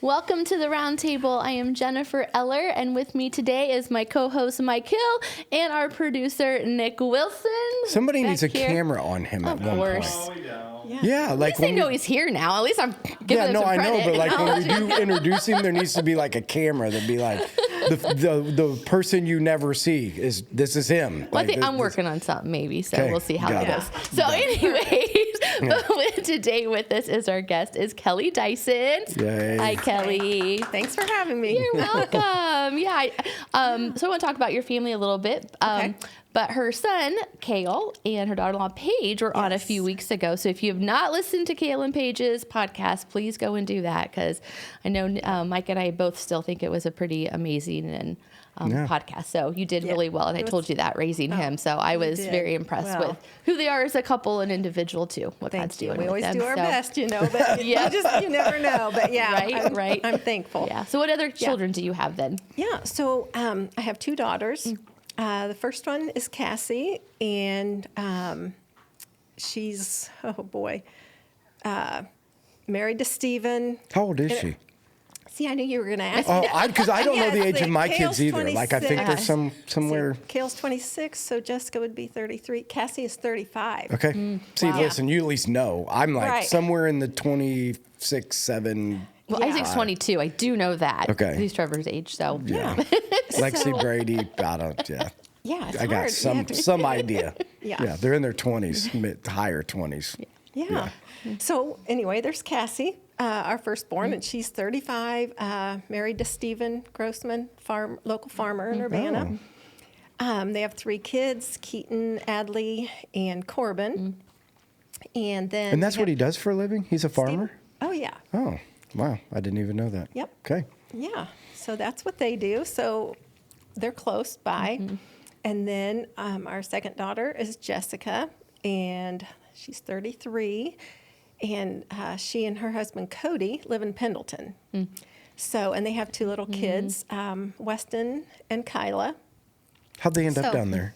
Welcome to the Roundtable. I am Jennifer Eller, and with me today is my co-host Mike Hill and our producer Nick Wilson. Somebody needs a here. camera on him at one point. Of course. Yeah, At like least they know he's here now. At least I'm giving him some I credit. know, but like when we do introduce him, there needs to be like a camera that'd be like the person you never see is him. Well, I think I'm this- working on something maybe, so Okay, we'll see how got it it. goes. So anyways, today with us is our guest is Cale Dyson. Yay. Hi, Kelly. Thanks for having me. You're welcome. Yeah. So I want to talk about your family a little bit. Okay. But her son, Kale, and her daughter-in-law, Paige, were on a few weeks ago. So if you have not listened to Kale and Paige's podcast, please go and do that, because I know Mike and I both still think it was a pretty amazing and podcast. So you did really well, and I told you that, raising him. So I was very impressed with who they are as a couple and individual, too, what God's doing We with always them. do our So- best, but you never know. But yeah, Right. I'm thankful. Yeah. So what other children do you have then? Yeah, so I have two daughters. The first one is Cassie, and she's, married to Stephen. How old is she? See, I knew you were going to ask. Oh, because I don't know the age of my Kale's kids either. Like I think there's 26. somewhere. Kale's 26, so Jessica would be 33. Cassie is 35. Okay. See, Wow. listen, you at least know. I'm like Right. somewhere in the 26, 7. Well, Isaac's 22. I do know that. Okay. He's Trevor's age, so. Yeah. Lexi Brady. I don't. Yeah. Yeah, it's I got hard. You have to- some idea. Yeah. Yeah. They're in their 20s, higher 20s. Yeah. So anyway, there's Cassie, our firstborn, and she's 35, married to Stephen Grossman, local farmer in Urbana. They have three kids, Keaton, Adley, and Corbin. And then And that's what he does for a living? He's a farmer? Oh, yeah. Oh, wow. I didn't even know that. Yep. Okay. Yeah. So that's what they do. So they're close by. And then our second daughter is Jessica, and she's 33. And she and her husband, Cody, live in Pendleton. So, and they have two little kids, Weston and Kyla. How'd they end up So- down there?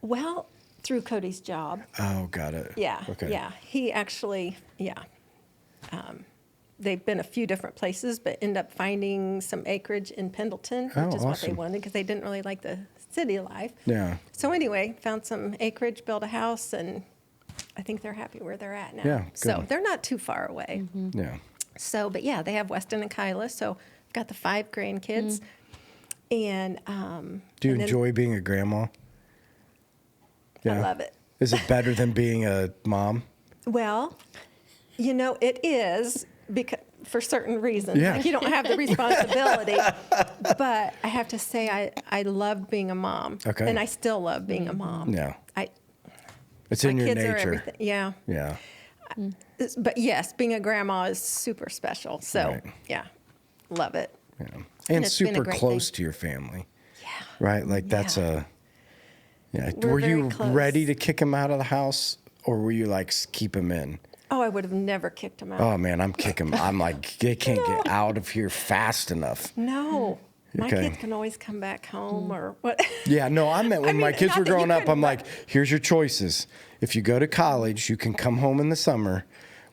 Well, through Cody's job. Oh, got it. Yeah. Okay. Yeah. He actually, they've been a few different places, but end up finding some acreage in Pendleton, which Oh, is what they awesome. wanted, because they didn't really like the city life. Yeah. So anyway, found some acreage, built a house, and I think they're happy where they're at now. Yeah, So good. they're not too far away. Yeah. So, but yeah, they have Weston and Kyla. So I've got the 5 grandkids. And Do you and then- enjoy being a grandma? I love it. Is it better than being a mom? Well, it is, because for certain reasons. Yeah. Like, you don't have the responsibility. But I have to say, I loved being a mom. Okay. And I still love being a mom. Yeah. I It's my in your kids are nature. everything. Yeah. Yeah. But yes, being a grandma is super special. So Right. yeah, love it. Yeah. And it's been a super great close thing. to your family. Yeah. Right? Like that's Yeah. We're Were you very close. ready to kick him out of the house, or were you like keep him in? Oh, I would have never kicked him out. Oh man, I'm kicking. I'm like they can't get out of here fast enough. No. My Okay. kids can always come back home or what. Yeah, no, I meant when I my mean, kids not were that you growing up, couldn't, I'm like, but- here's your choices. If you go to college, you can come home in the summer.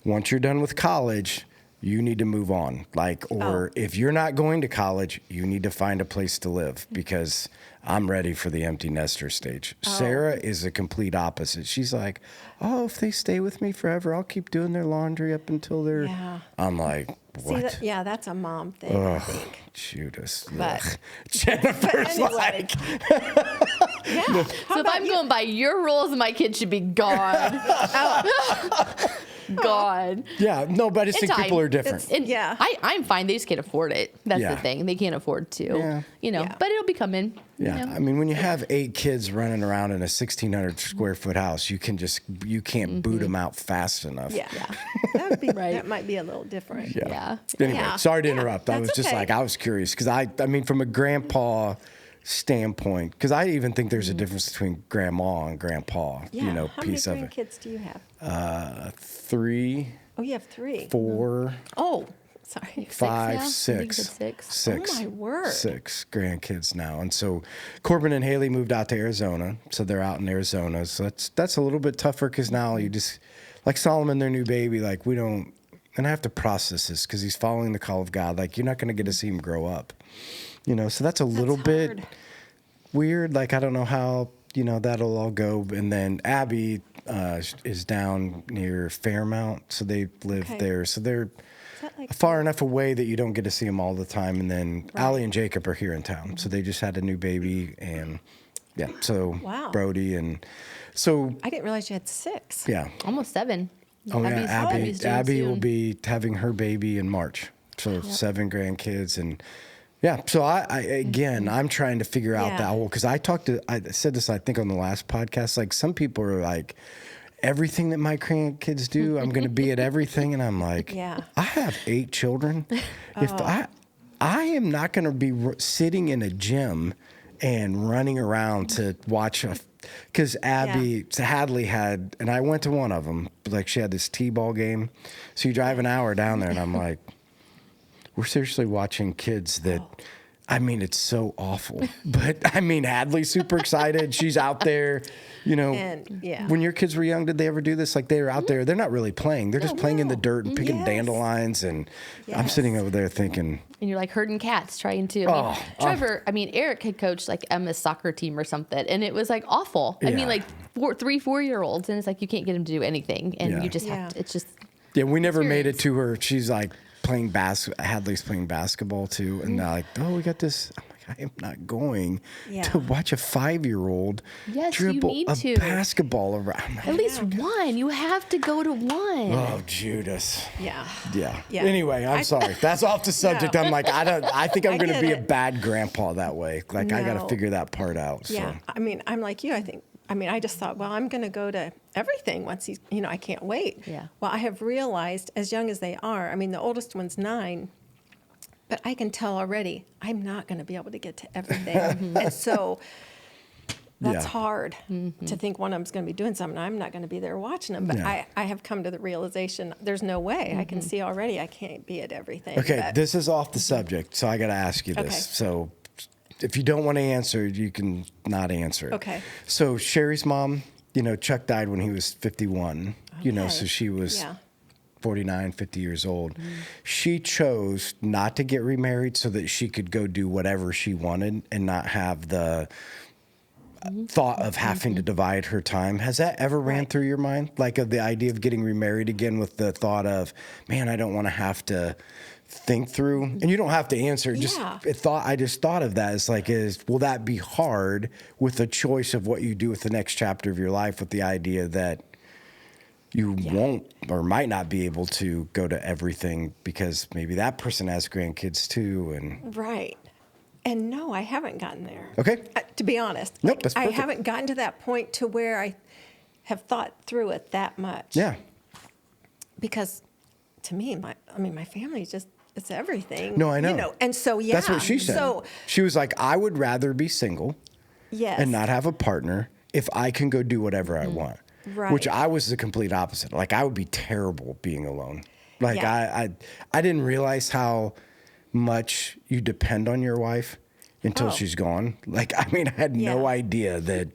Once you're done with college, you need to move on. Or if you're not going to college, you need to find a place to live, because I'm ready for the empty nester stage. Sarah is a complete opposite. She's like, oh, if they stay with me forever, I'll keep doing their laundry up until they're. Yeah. I'm like, See, what? that's a mom thing, I think. Judas. But- Ugh. Jennifer's anyway. like, Yeah. So if I'm going by your rules, my kid should be gone. Gone. yeah, no, but I just In think people time. are different. And Yeah. I'm fine. They just can't afford it. That's Yeah. the thing. They can't afford to. Yeah. Yeah. But it'll be coming. Yeah, I mean, when you have 8 kids running around in a 1,600 square foot house, you can't boot them out fast enough. Yeah. That might be a little different. Yeah. Anyway, Yeah. sorry to interrupt. I that's was just okay. like, I was curious because I mean, from a grandpa standpoint, because I even think there's a difference between grandma and grandpa. Yeah. How piece many of it. grandkids do you have? 3, Oh, you have 3. 4, Oh, sorry. 5, now? I think you 6. said 6. 6. Oh, my word. 6 grandkids now. And so Corbin and Haley moved out to Arizona. So they're out in Arizona. So that's a little bit tougher because now you just, like Solomon, their new baby, like we don't, and I have to process this because he's following the call of God. Like, you're not going to get to see him grow up, so that's a little bit hard. weird. Like, I don't know how, that'll all go. And then Abby is down near Fairmount, so they live Okay. there. So they're Is that like far enough away that you don't get to see them all the time. And then Right. Allie and Jacob are here in town. So they just had a new baby, and so Wow. Brody. And so, I didn't realize you had 6. yeah. Almost 7. Oh, yeah. Abby's due Abby will soon. be having her baby in March. So 7 grandkids. And so I'm trying to figure out Yeah. that whole, because I said this, I think, on the last podcast. Like, some people are like, everything that my grandkids do, I'm going to be at everything. And I'm like, Yeah. I have 8 children. If I am not going to be sitting in a gym and running around to watch because Abby Hadley had, and I went to one of them, like, she had this T-ball game. So you drive an hour down there, and I'm like, we're seriously watching kids that, I mean, it's so awful. But, I mean, Hadley's super excited. She's out there, And, yeah. When your kids were young, did they ever do this? Like, they were out there. They're not really playing. They're just playing in the dirt and picking Yes. dandelions. And I'm Yes. sitting over there thinking, And you're like herding cats trying to. Eric had coached like Emma's soccer team or something, and it was like awful. I Yeah. mean, like 4-year-olds, and it's like you can't get them to do anything, and Yeah. you just Yeah. have to. It's just yeah, we never made it experience. to her. She's like playing Hadley's playing basketball too. And they're like, oh, we got this. I'm like, I am not going Yeah. to watch a 5-year-old Yes, you dribble need a to. basketball around. I'm like, at least one. You have to go to one. oh, Judas. Yeah. Yeah. Yeah. Anyway, I'm sorry. That's off the subject. No. I'm like, I think I'm I going to get be a it. bad grandpa that way. Like, I got to No. figure that part out. Yeah. So. I mean, I'm like you, I just thought, well, I'm going to go to everything once he's, I can't wait. Yeah. Well, I have realized, as young as they are, I mean, the oldest one's 9, but I can tell already I'm not going to be able to get to everything. And so that's Yeah. hard to think one of them's going to be doing something. I'm not going to be there watching them. But Yeah. I have come to the realization there's no way. I can see already I can't be at everything. Okay, but- this is off the subject, so I got to ask you this. Okay. So, if you don't want to answer, you can not answer it. Okay. So Sherry's mom, Chuck died when he was 51. So Okay. she was Yeah. 49, 50 years old. She chose not to get remarried so that she could go do whatever she wanted and not have the thought of having to divide her time. Has that ever ran Right. through your mind? Like, of the idea of getting remarried again with the thought of, man, I don't want to have to think through, and you don't have to answer. Yeah. I just thought of that as will that be hard with the choice of what you do with the next chapter of your life, with the idea that you won't or might not be able to go to everything because maybe that person has grandkids too. And Right. And no, I haven't gotten there. okay, To be honest. Nope, that's I perfect. haven't gotten to that point to where I have thought through it that much. yeah, Because to me, my family is just, it's everything. No, I know. And so, yeah. that's what she said. So, She was like, I would rather be single yes. and not have a partner if I can go do whatever I want. Right. Which I was the complete opposite. Like, I would be terrible being alone. Like, Yeah. I didn't realize how much you depend on your wife until Oh. she's gone. Like, I mean, I had no Yeah. idea that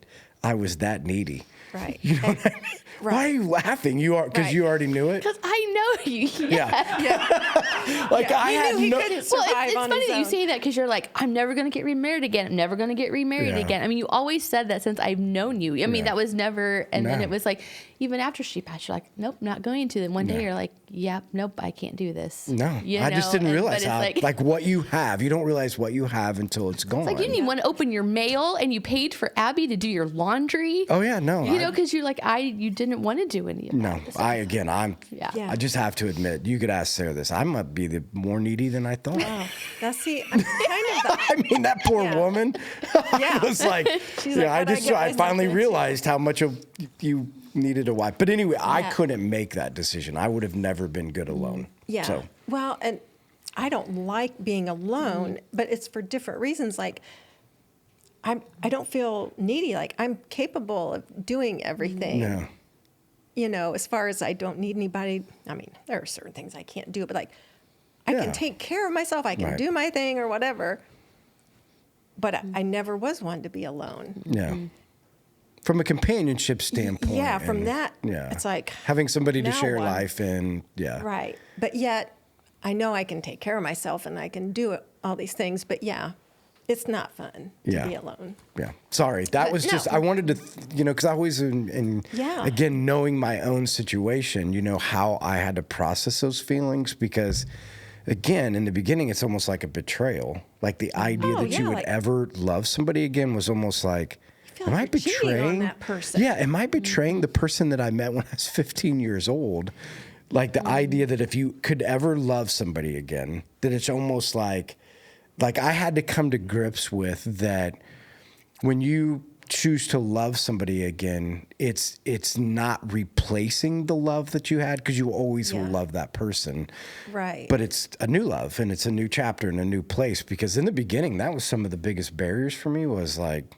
I was that needy. Right. You know what I mean? Why are you laughing? Because Right. you already knew it? Because I know you. Yeah. Yeah. Like, I He had knew he no... couldn't Well, survive it's on funny his that you own. say that because you're like, I'm never going to get remarried again. I'm never going to get remarried Yeah. again. I mean, you always said that since I've known you. I mean, Yeah. that was never, and then No. it was like, even after she passed, you're like, nope, not going to. Then one day No. you're like, yep, nope, I can't do this. No, You I just know? didn't And- realize but how, it's like, what you have. You don't realize what you have until it's gone. It's like you didn't even want to open your mail, and you paid for Abby to do your laundry. Oh, yeah, no. You know, because you're like, you didn't want to do any of No, that. Yeah. I just have to admit, you could ask Sarah this. I might be the more needy than I thought. Oh, now see, I'm kind of the, I mean, that poor Yeah. woman. Yeah. I was like, She's like, "What'd I get I myself finally into?" realized how much of you needed a wife. But anyway, I Yeah. couldn't make that decision. I would have never been good alone. yeah. So, Well, and I don't like being alone, but it's for different reasons. Like, I don't feel needy. Like, I'm capable of doing everything. yeah. As far as I don't need anybody. I mean, there are certain things I can't do, but like, I Yeah. can take care of myself. I can Right. do my thing or whatever. But I never was one to be alone. Yeah. from a companionship standpoint. Yeah, from and, that, yeah, it's like, having somebody to now share what? life and Right. But yet, I know I can take care of myself and I can do all these things. But yeah, it's not fun to be alone. Yeah. Sorry. That But was no. just, I wanted to, because I always, Yeah. again, knowing my own situation, how I had to process those feelings because, again, in the beginning, it's almost like a betrayal. Like the idea that you would ever love somebody again was almost like, feel am like I you're cheating on betraying that person? Yeah. Am I betraying the person that I met when I was 15 years old? Like the idea that if you could ever love somebody again, that it's almost like I had to come to grips with that when you choose to love somebody again, it's not replacing the love that you had because you always will love that person. Right. But it's a new love and it's a new chapter and a new place because in the beginning, that was some of the biggest barriers for me was like,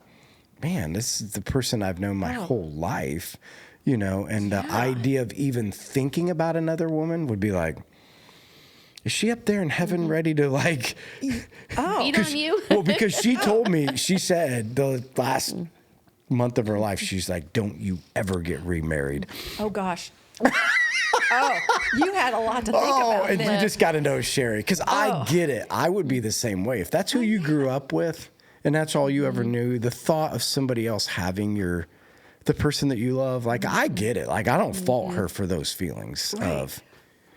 man, this is the person I've known my whole life, and the idea of even thinking about another woman would be like, is she up there in heaven ready to Beat on you? Well, because she told me, she said the last month of her life, she's like, don't you ever get remarried. Oh, gosh. You had a lot to think about. And then. you just got to know Sherry, because I get it. I would be the same way. If that's who you grew up with and that's all you ever knew, the thought of somebody else having the person that you love, I get it. I don't fault her for those feelings of.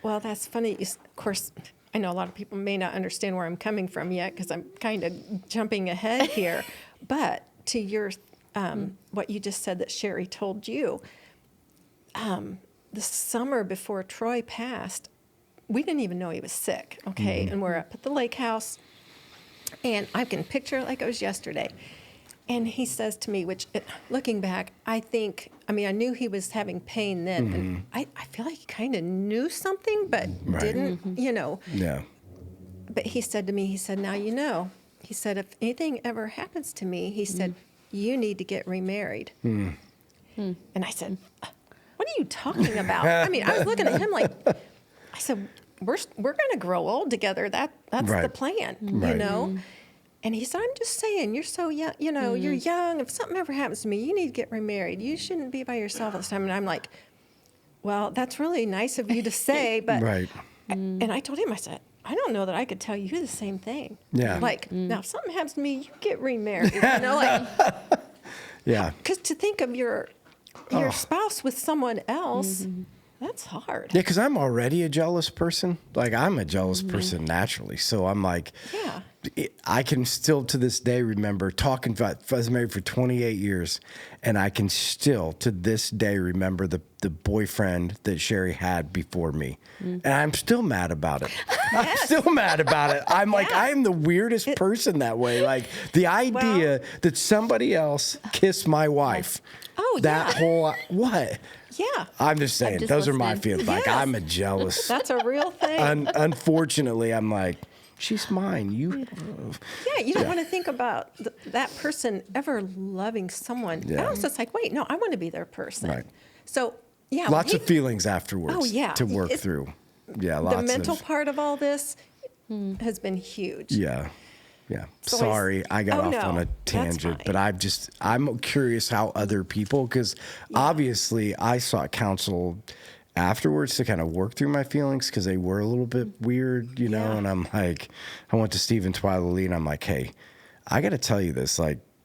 Well, that's funny. Of course, I know a lot of people may not understand where I'm coming from yet because I'm kind of jumping ahead here. But to your, what you just said that Sherry told you, the summer before Troy passed, we didn't even know he was sick, okay? And we're up at the lake house, and I can picture it like it was yesterday. And he says to me, which looking back, I knew he was having pain then. And I feel like he kind of knew something, but didn't, Yeah. But he said to me, now he said, if anything ever happens to me, he said, you need to get remarried. And I said, what are you talking about? I was looking at him like, I said, we're going to grow old together. That's the plan, And he said, I'm just saying, you're so young, you're young. If something ever happens to me, you need to get remarried. You shouldn't be by yourself all this time. And I'm like, well, that's really nice of you to say, but, and I told him, I said, I don't know that I could tell you the same thing. Yeah. Now if something happens to me, you get remarried, Yeah. Because to think of your spouse with someone else, that's hard. Yeah, because I'm already a jealous person. I'm a jealous person naturally. So I'm like, I can still to this day remember talking about, I was married for 28 years, and I can still to this day remember the boyfriend that Sherry had before me. And I'm still mad about it. I'm still mad about it. I'm like, I am the weirdest person that way. The idea that somebody else kissed my wife. That whole, what? Yeah. I'm just saying, just those are my listening. feelings. I'm a jealous. That's a real thing. Unfortunately, I'm like, she's mine. You don't want to think about that person ever loving someone else. It's like, wait, no, I want to be their person. Right. So, lots of feelings afterwards to work through. Yeah, lots the mental of, part of all this has been huge. Yeah. So Sorry, I got off on a tangent, but I'm curious how other people, because obviously I sought counsel afterwards to kind of work through my feelings because they were a little bit weird, and I'm like, I went to Stephen Twiley and I'm like, hey, I got to tell you this,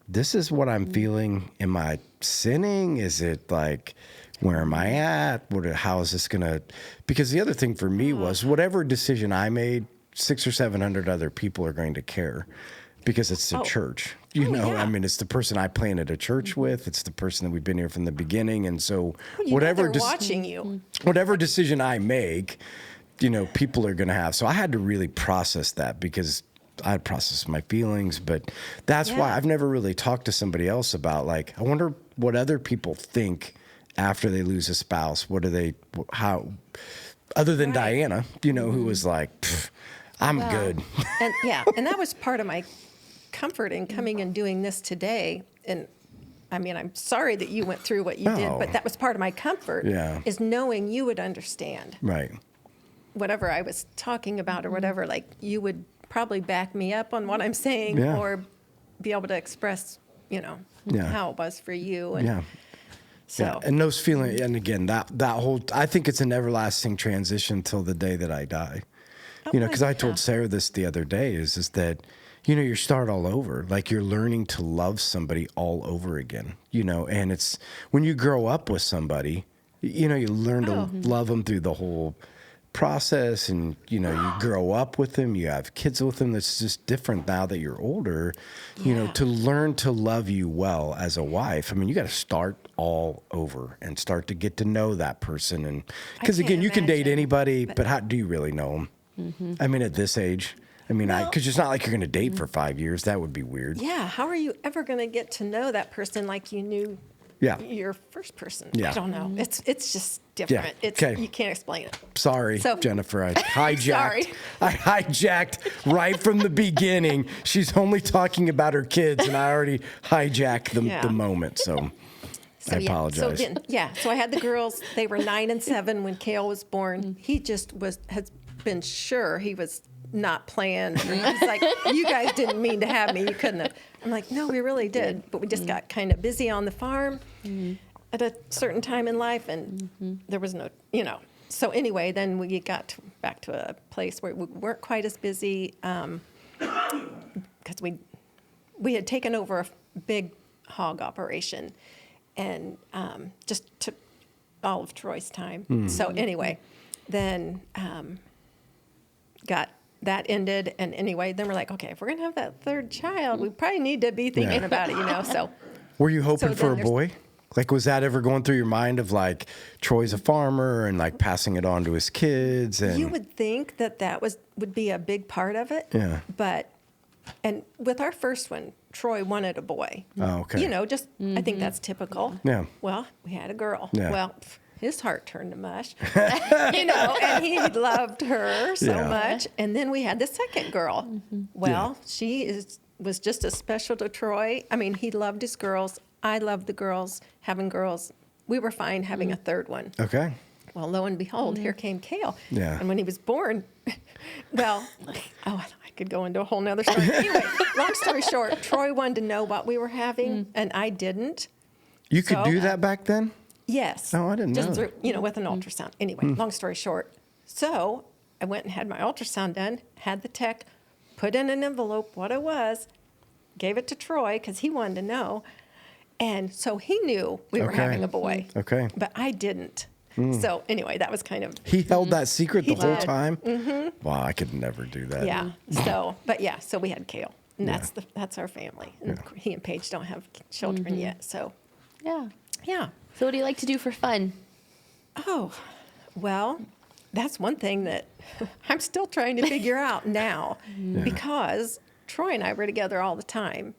this is what I'm feeling. Am I sinning? Is it where am I at? How is this going to, because the other thing for me was whatever decision I made, 600 or 700 other people are going to care because it's the church, it's the person I planted a church with. It's the person that we've been here from the beginning. And so they're watching you, whatever decision I make, people are going to have. So I had to really process that because I had processed my feelings, but that's why I've never really talked to somebody else about I wonder what other people think after they lose a spouse. What do they, how, other than Diana, who was like, I'm good. And that was part of my comfort in coming and doing this today. And I'm sorry that you went through what you did, but that was part of my comfort is knowing you would understand. Right. Whatever I was talking about or whatever, you would probably back me up on what I'm saying or be able to express how it was for you. And Yeah. so, Yeah, and those feelings, and again, that whole, I think it's an everlasting transition till the day that I die. Because I told Sarah this the other day, is that, you start all over. Like, you're learning to love somebody all over again, and it's, when you grow up with somebody, you learn to love them through the whole process, and you grow up with them, you have kids with them. That's just different now that you're older. To learn to love you well as a wife, I mean, you got to start all over and start to get to know that person. And because again, you can date anybody, but how do you really know them? I mean, at this age, because it's not like you're going to date for 5 years. That would be weird. Yeah, how are you ever going to get to know that person like you knew your first person? Yeah. I don't know. It's just different. You can't explain it. Sorry, Jennifer. I hijacked. Sorry. I hijacked right from the beginning. She's only talking about her kids, and I already hijacked the moment. So I apologize. So I had the girls. They were 9 and 7 when Kale was born. He just has been sure he was not planned. He's like, you guys didn't mean to have me. You couldn't have. I'm like, no, we really did. But we just got kind of busy on the farm at a certain time in life, and there was no, So anyway, then we got back to a place where we weren't quite as busy because we had taken over a big hog operation, and just took all of Troy's time. So anyway, then got that ended, and anyway, then we're like, okay, if we're gonna have that third child, we probably need to be thinking about it, So, were you hoping for a boy? Like, was that ever going through your mind of like, Troy's a farmer and like passing it on to his kids? And you would think that would be a big part of it. Yeah. But, and with our first one, Troy wanted a boy. Oh, okay. I think that's typical. Yeah. Well, we had a girl. Yeah. Well, his heart turned to mush, and he loved her so much. And then we had the second girl. Well, she was just as special to Troy. I mean, he loved his girls. I loved the girls. Having girls, we were fine having a third one. Okay. Well, lo and behold, here came Kale. Yeah. And when he was born, I could go into a whole nother story. Anyway, long story short, Troy wanted to know what we were having, and I didn't. You could do that back then? Yes. Oh, I didn't know. Just through, with an ultrasound. Anyway, long story short. So I went and had my ultrasound done, had the tech put in an envelope what it was, gave it to Troy because he wanted to know. And so he knew we were having a boy. Okay. But I didn't. So anyway, that was kind of... He held that secret the whole did. time? Wow, I could never do that. Yeah. So we had Kale. And that's our family. And he and Paige don't have children yet. So, Yeah. yeah. So what do you like to do for fun? Oh, well, that's one thing that I'm still trying to figure out now because Troy and I were together all the time.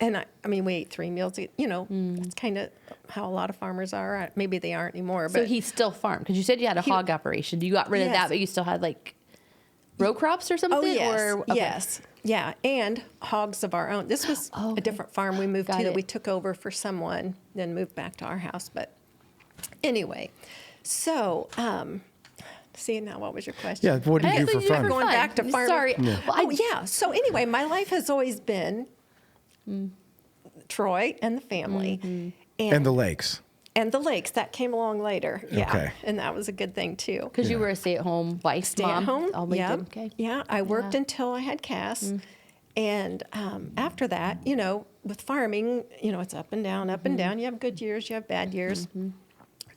And I mean, we ate 3 meals, it's kind of how a lot of farmers are. Maybe they aren't anymore. But So he still farmed because you said you had a hog operation. You got rid of that, but you still had like row crops or something? Oh, yes. Or, okay. Yes. Yeah. And hogs of our own. This was a different farm we moved to that we took over for someone, then moved back to our house. But anyway, so, see, now what was your question? Yeah, what do you do for fun? Going back to farming. Sorry. Yeah. Well, So anyway, my life has always been Troy and the family. And the lakes. And the lakes, that came along later. Yeah. Okay. And that was a good thing, too. Because you were a stay-at-home wife, Stay at home. Yeah. Okay. Yeah, I worked until I had Cass. And after that, with farming, it's up and down, up and down. You have good years, you have bad years.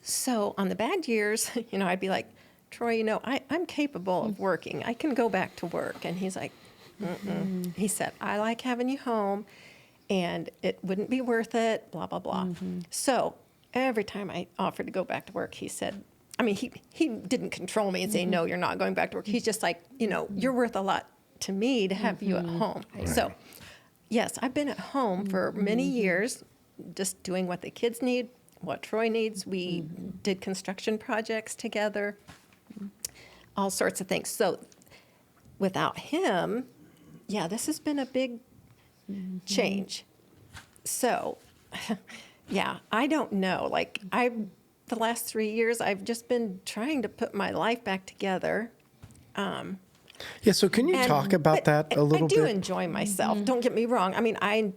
So on the bad years, I'd be like, Troy, I'm capable of working. I can go back to work. And he's like, He said, I like having you home, and it wouldn't be worth it, blah, blah, blah. So every time I offered to go back to work, he said, he didn't control me and say, no, you're not going back to work. He's just like, you're worth a lot to me to have you at home. Right. So, yes, I've been at home for many years, just doing what the kids need, what Troy needs. We did construction projects together, all sorts of things. So without him, this has been a big change. So, I don't know. Like, the last 3 years, I've just been trying to put my life back together. So can you talk about that a little bit? I do enjoy myself. Don't get me wrong. I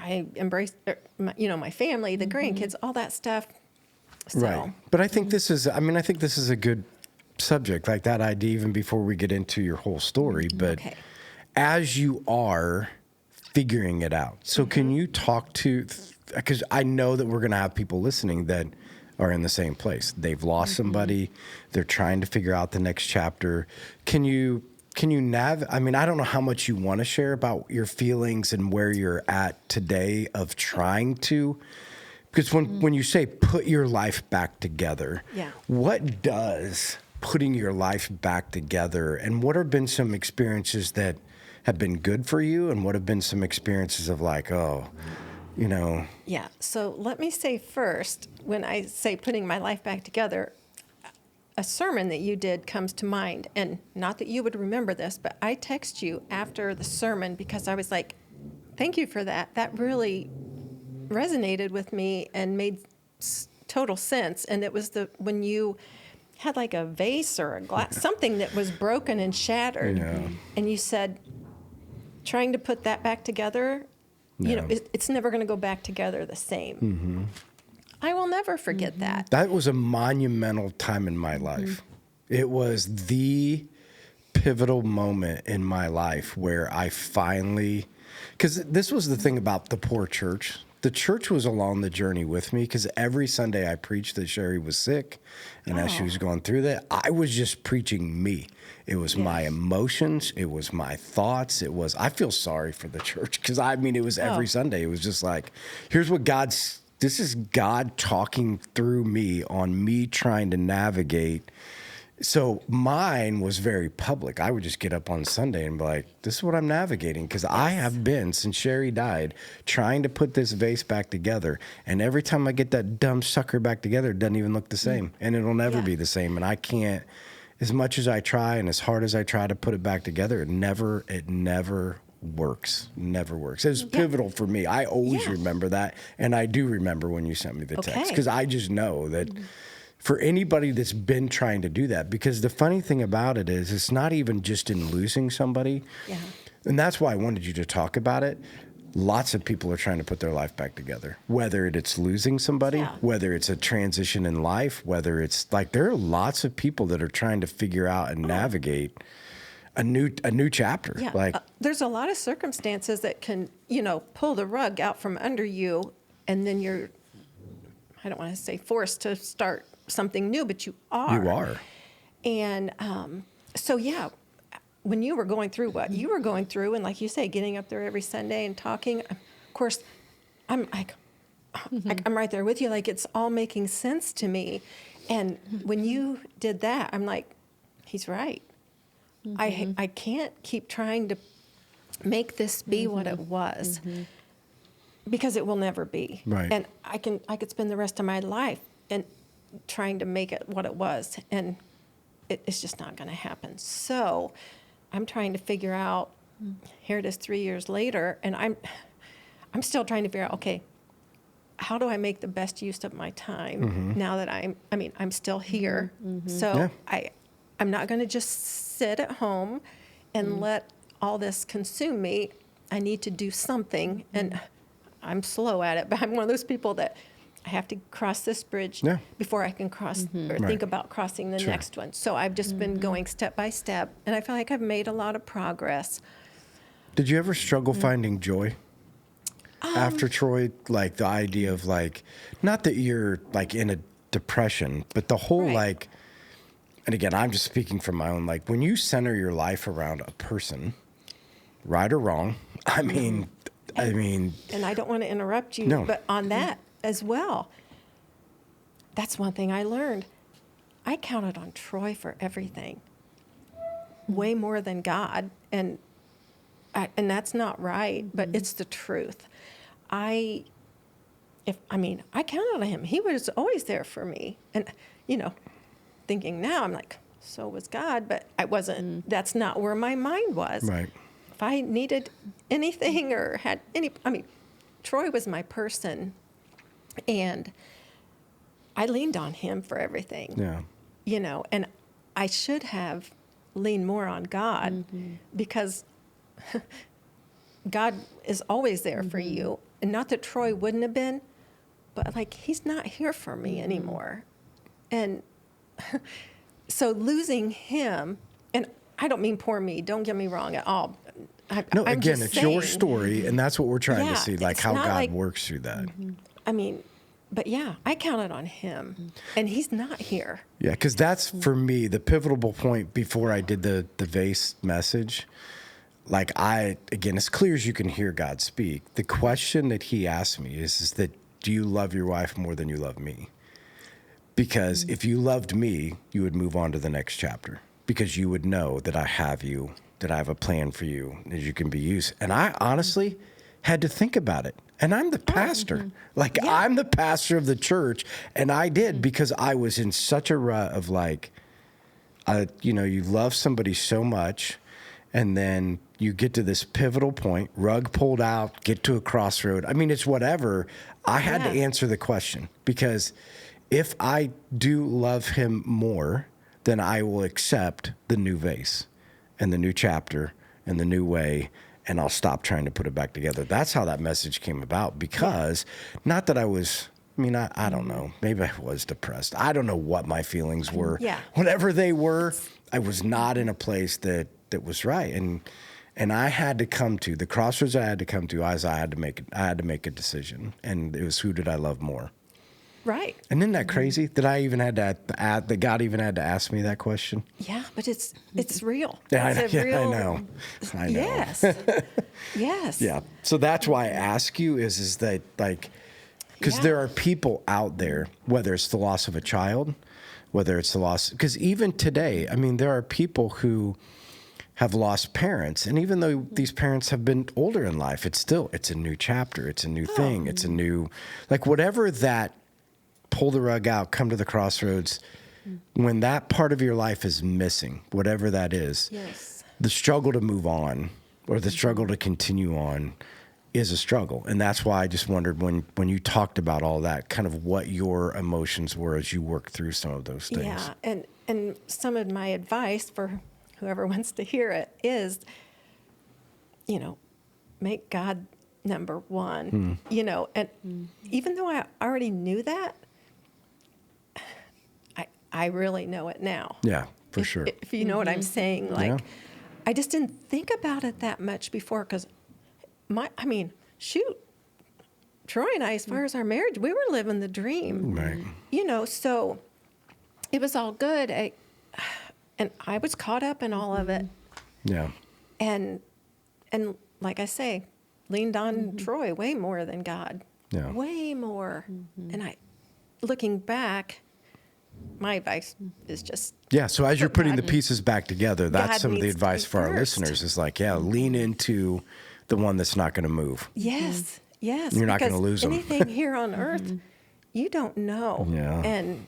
I embraced, my family, the grandkids, all that stuff. So, Right. But I think this is a good subject, like that idea, even before we get into your whole story. But Okay. as you are figuring it out, so can you talk to, because I know that we're going to have people listening that are in the same place. They've lost somebody. They're trying to figure out the next chapter. Can you I don't know how much you want to share about your feelings and where you're at today of trying to, because when you say put your life back together, Yeah. what does putting your life back together, and what have been some experiences that have been good for you, and what have been some experiences of like, Yeah. So let me say first, when I say putting my life back together, a sermon that you did comes to mind. And not that you would remember this, but I text you after the sermon because I was like, thank you for that. That really resonated with me and made total sense. And it was when you had like a vase or a glass, something that was broken and shattered. Yeah. And you said, trying to put that back together, it's never going to go back together the same. Mm-hmm. I will never forget that. That was a monumental time in my life. It was the pivotal moment in my life where I finally, because this was the thing about the poor church. The church was along the journey with me because every Sunday I preached that Sherry was sick. And as she was going through that, I was just preaching me. It was my emotions. It was my thoughts. I feel sorry for the church because it was every Sunday. It was just like, here's what this is God talking through me on me trying to navigate. So mine was very public. I would just get up on Sunday and be like, this is what I'm navigating. Because I have been, since Sherry died, trying to put this vase back together. And every time I get that dumb sucker back together, it doesn't even look the same. And it'll never be the same. And I can't, as much as I try and as hard as I try to put it back together, it never works. Never works. It was pivotal for me. I always remember that. And I do remember when you sent me the text. Because I just know that for anybody that's been trying to do that, because the funny thing about it is it's not even just in losing somebody. Yeah. And that's why I wanted you to talk about it. Lots of people are trying to put their life back together, whether it's losing somebody, whether it's a transition in life, whether it's like there are lots of people that are trying to figure out and navigate a new chapter. Yeah. Like there's a lot of circumstances that can, pull the rug out from under you, and then you're, I don't want to say forced to start something new, but you are. You are. And when you were going through what you were going through, and like you say, getting up there every Sunday and talking, of course, I'm like, I'm right there with you. Like, it's all making sense to me. And when you did that, I'm like, he's right. I can't keep trying to make this be what it was, because it will never be. Right. And I could spend the rest of my life and trying to make it what it was, and it's just not going to happen. So I'm trying to figure out, here it is 3 years later, and I'm still trying to figure out, okay, how do I make the best use of my time now that I'm still here. So I'm not going to just sit at home and let all this consume me. I need to do something, and I'm slow at it, but I'm one of those people that I have to cross this bridge before I can cross or think about crossing the next one. So I've just been going step by step, and I feel like I've made a lot of progress. Did you ever struggle finding joy after Troy? Like the idea of like, not that you're like in a depression, but the whole like, and again, I'm just speaking from my own, like when you center your life around a person, right or wrong, I mean, and I don't want to interrupt you, but on that as well, that's one thing I learned. I counted on Troy for everything, way more than God, and that's not right, but it's the truth. I counted on him. He was always there for me, and thinking now, I'm like, so was God, but I wasn't. That's not where my mind was. Right. If I needed anything or had Troy was my person, and I leaned on him for everything. Yeah. And I should have leaned more on God, because God is always there for you. And not that Troy wouldn't have been, but like, he's not here for me anymore. And so losing him, and I don't mean poor me, don't get me wrong at all. No, I'm again, just it's your saying, story, and that's what we're trying to Yeah, see, like it's how not God like- works through that. I mean, but yeah, I counted on him, and he's not here. Yeah, because that's, for me, the pivotal point before I did the vase message. Like, again, as clear as you can hear God speak, the question that he asked me is that, do you love your wife more than you love me? Because if you loved me, you would move on to the next chapter, because you would know that I have you, that I have a plan for you, that you can be used. And I honestly had to think about it. And I'm the pastor. Like, Yeah. I'm the pastor of the church. And I did, because I was in such a rut of like, you love somebody so much, and then you get to this pivotal point, rug pulled out, get to a crossroad. I mean, it's whatever. I had to Yeah. answer the question, because if I do love him more, then I will accept the new vase and the new chapter and the new way, and I'll stop trying to put it back together. That's how that message came about, because not that I was, I don't know, maybe I was depressed. I don't know what my feelings were. Yeah. Whatever they were, I was not in a place that was right. And I had to come to the crossroads. I had to come to as I had to make a decision, and it was, who did I love more? Right. And isn't that crazy that I even had to that God even had to ask me that question? Yeah, but it's real. Yeah, It's a real- I know. Yes. Yes. Yeah. So that's why I ask you is that, like, because Yeah. there are people out there, whether it's the loss of a child, whether it's the loss, because even today, there are people who have lost parents, and even though these parents have been older in life, it's a new chapter, it's a new thing, it's a new, like, whatever that, pull the rug out, come to the crossroads, when that part of your life is missing, whatever that is, Yes. the struggle to move on or the struggle to continue on is a struggle. And that's why I just wondered, when you talked about all that, kind of what your emotions were as you worked through some of those things. Yeah, and some of my advice for whoever wants to hear it is, make God number one. And even though I already knew that, I really know it now. Yeah, for sure. If you know what I'm saying, like, Yeah. I just didn't think about it that much before, because shoot, Troy and I, as far as our marriage, we were living the dream. Right. So it was all good. And I was caught up in all of it. Yeah. And like I say, leaned on Troy way more than God. Yeah. Way more. And looking back, my advice is just, Yeah. So as you're putting the God- pieces back together, that's God some of the needs to advice be for our first. listeners is like, lean into the one that's not going to move. yes. You're not gonna because lose 'em. anything here on earth, you don't know. Yeah. And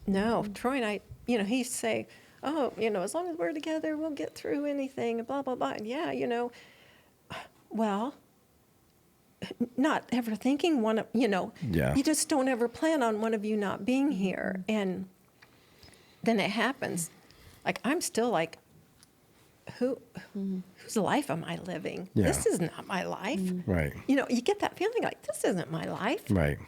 no, Troy and I, he used to say, oh, as long as we're together, we'll get through anything, and blah, blah, blah. And yeah, well, not ever thinking one of, Yeah. you just don't ever plan on one of you not being here. And then it happens. Like, I'm still like, whose life am I living? Yeah. This is not my life. Right. You get that feeling like, this isn't my life. Right.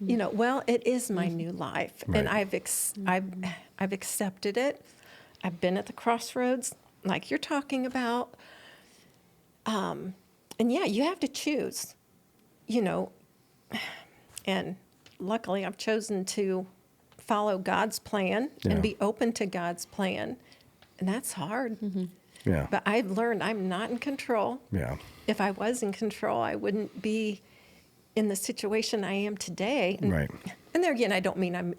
Well, it is my new life, and Right. I've accepted it. I've been at the crossroads, like you're talking about. And yeah, you have to choose, and luckily I've chosen to follow God's plan Yeah. and be open to God's plan. And that's hard. Yeah. But I've learned I'm not in control. Yeah. If I was in control, I wouldn't be in the situation I am today. And, Right. And there again, I don't mean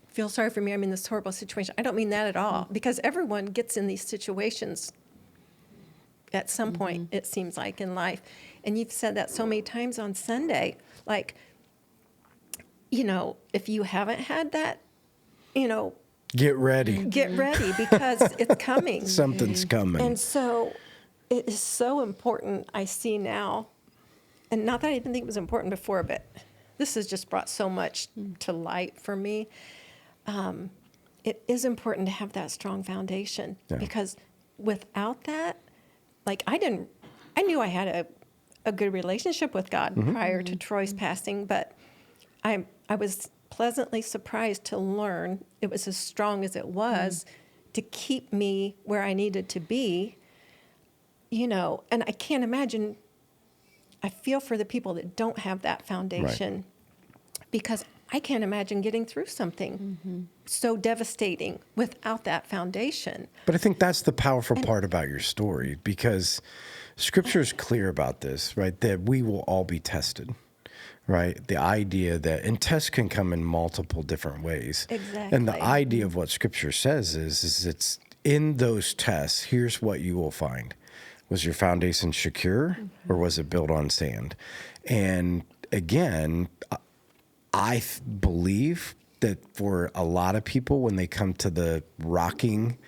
feel sorry for me. I'm in this horrible situation. I don't mean that at all, because everyone gets in these situations at some point, it seems like, in life. And you've said that so many times on Sunday. Like, if you haven't had that, Get ready. get ready, because it's coming. Something's coming. And so it is so important, I see now, and not that I didn't think it was important before, but this has just brought so much to light for me. It is important to have that strong foundation, Yeah. because without that, like, I didn't I knew I had a good relationship with God prior to Troy's passing, but I was pleasantly surprised to learn it was as strong as it was to keep me where I needed to be, and I can't imagine, I feel for the people that don't have that foundation because I can't imagine getting through something so devastating without that foundation. But I think that's the powerful part about your story, because Scripture is clear about this, right? That we will all be tested, right? The idea that, and tests can come in multiple different ways. Exactly. And the idea of what Scripture says is it's in those tests, here's what you will find. Was your foundation secure or was it built on sand? And again, I believe that for a lot of people, when they come to the rocking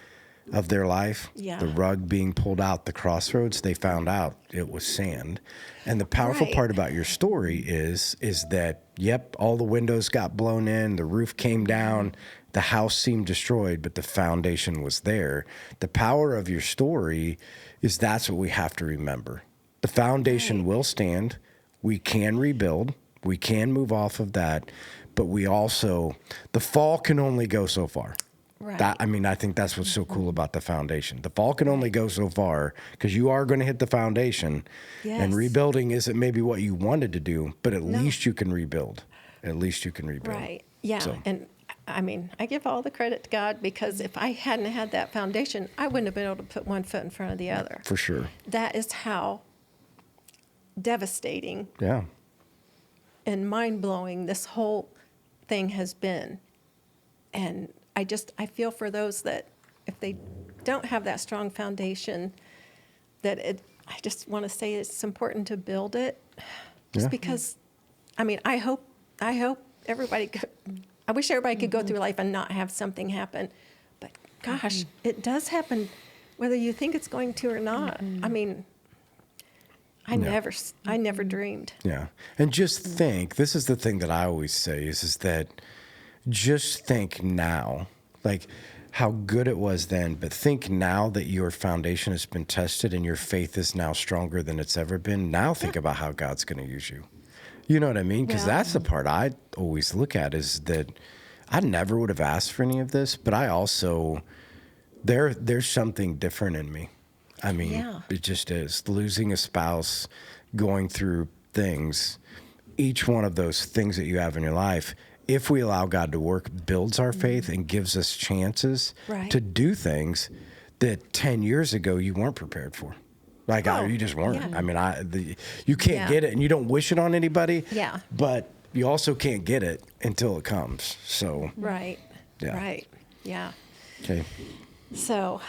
of their life, the rug being pulled out, the crossroads, they found out it was sand. And the powerful part about your story is that, yep, all the windows got blown in, the roof came down, the house seemed destroyed, but the foundation was there. The power of your story is that's what we have to remember. The foundation will stand. We can rebuild. We can move off of that, but we also, the fall can only go so far. Right. I think that's what's so cool about the foundation. The fall can only go so far because you are going to hit the foundation. Yes. And rebuilding isn't maybe what you wanted to do, but at least you can rebuild. At least you can rebuild. Right. Yeah. So. And I give all the credit to God because if I hadn't had that foundation, I wouldn't have been able to put one foot in front of the other. For sure. That is how devastating and mind-blowing this whole thing has been. And I feel for those that if they don't have that strong foundation, I just want to say it's important to build it. Just because, I hope everybody could, I wish everybody could go through life and not have something happen. But gosh, it does happen whether you think it's going to or not. I never dreamed. Yeah. And just think, this is the thing that I always say is that just think now, like how good it was then, but think now that your foundation has been tested and your faith is now stronger than it's ever been. Now think about how God's going to use you. You know what I mean? Because that's the part I always look at is that I never would have asked for any of this, but I also, there's something different in me. It just is. Losing a spouse, going through things, each one of those things that you have in your life, if we allow God to work, builds our faith and gives us chances to do things that 10 years ago you weren't prepared for. You just weren't. Yeah. You can't get it, and you don't wish it on anybody. Yeah. But you also can't get it until it comes. So. Right. Yeah. Right. Yeah. Okay. So.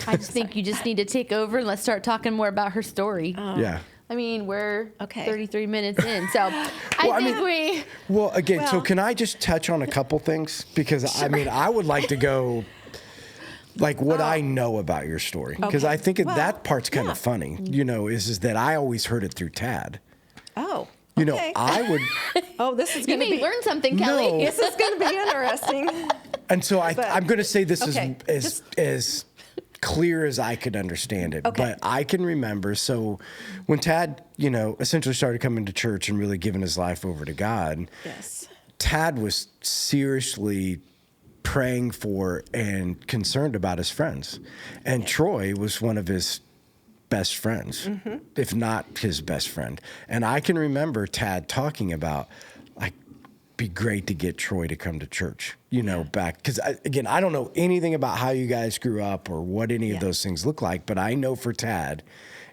I just think you just need to take over and let's start talking more about her story. Yeah. We're 33 minutes in, so so can I just touch on a couple things? Because, I would like to go, what I know about your story. Because I think that part's kind of funny, is that I always heard it through Tad. Oh, I would... Oh, this is going to be... You may learn something, Kelly. No. This is going to be interesting. And so I'm going to say this is as clear as I could understand it. But I can remember, so when Tad, essentially started coming to church and really giving his life over to God, Tad was seriously praying for and concerned about his friends. And Troy was one of his best friends, if not his best friend. And I can remember Tad talking about, be great to get Troy to come to church, back. Because, again, I don't know anything about how you guys grew up or what any of those things look like, but I know for Tad,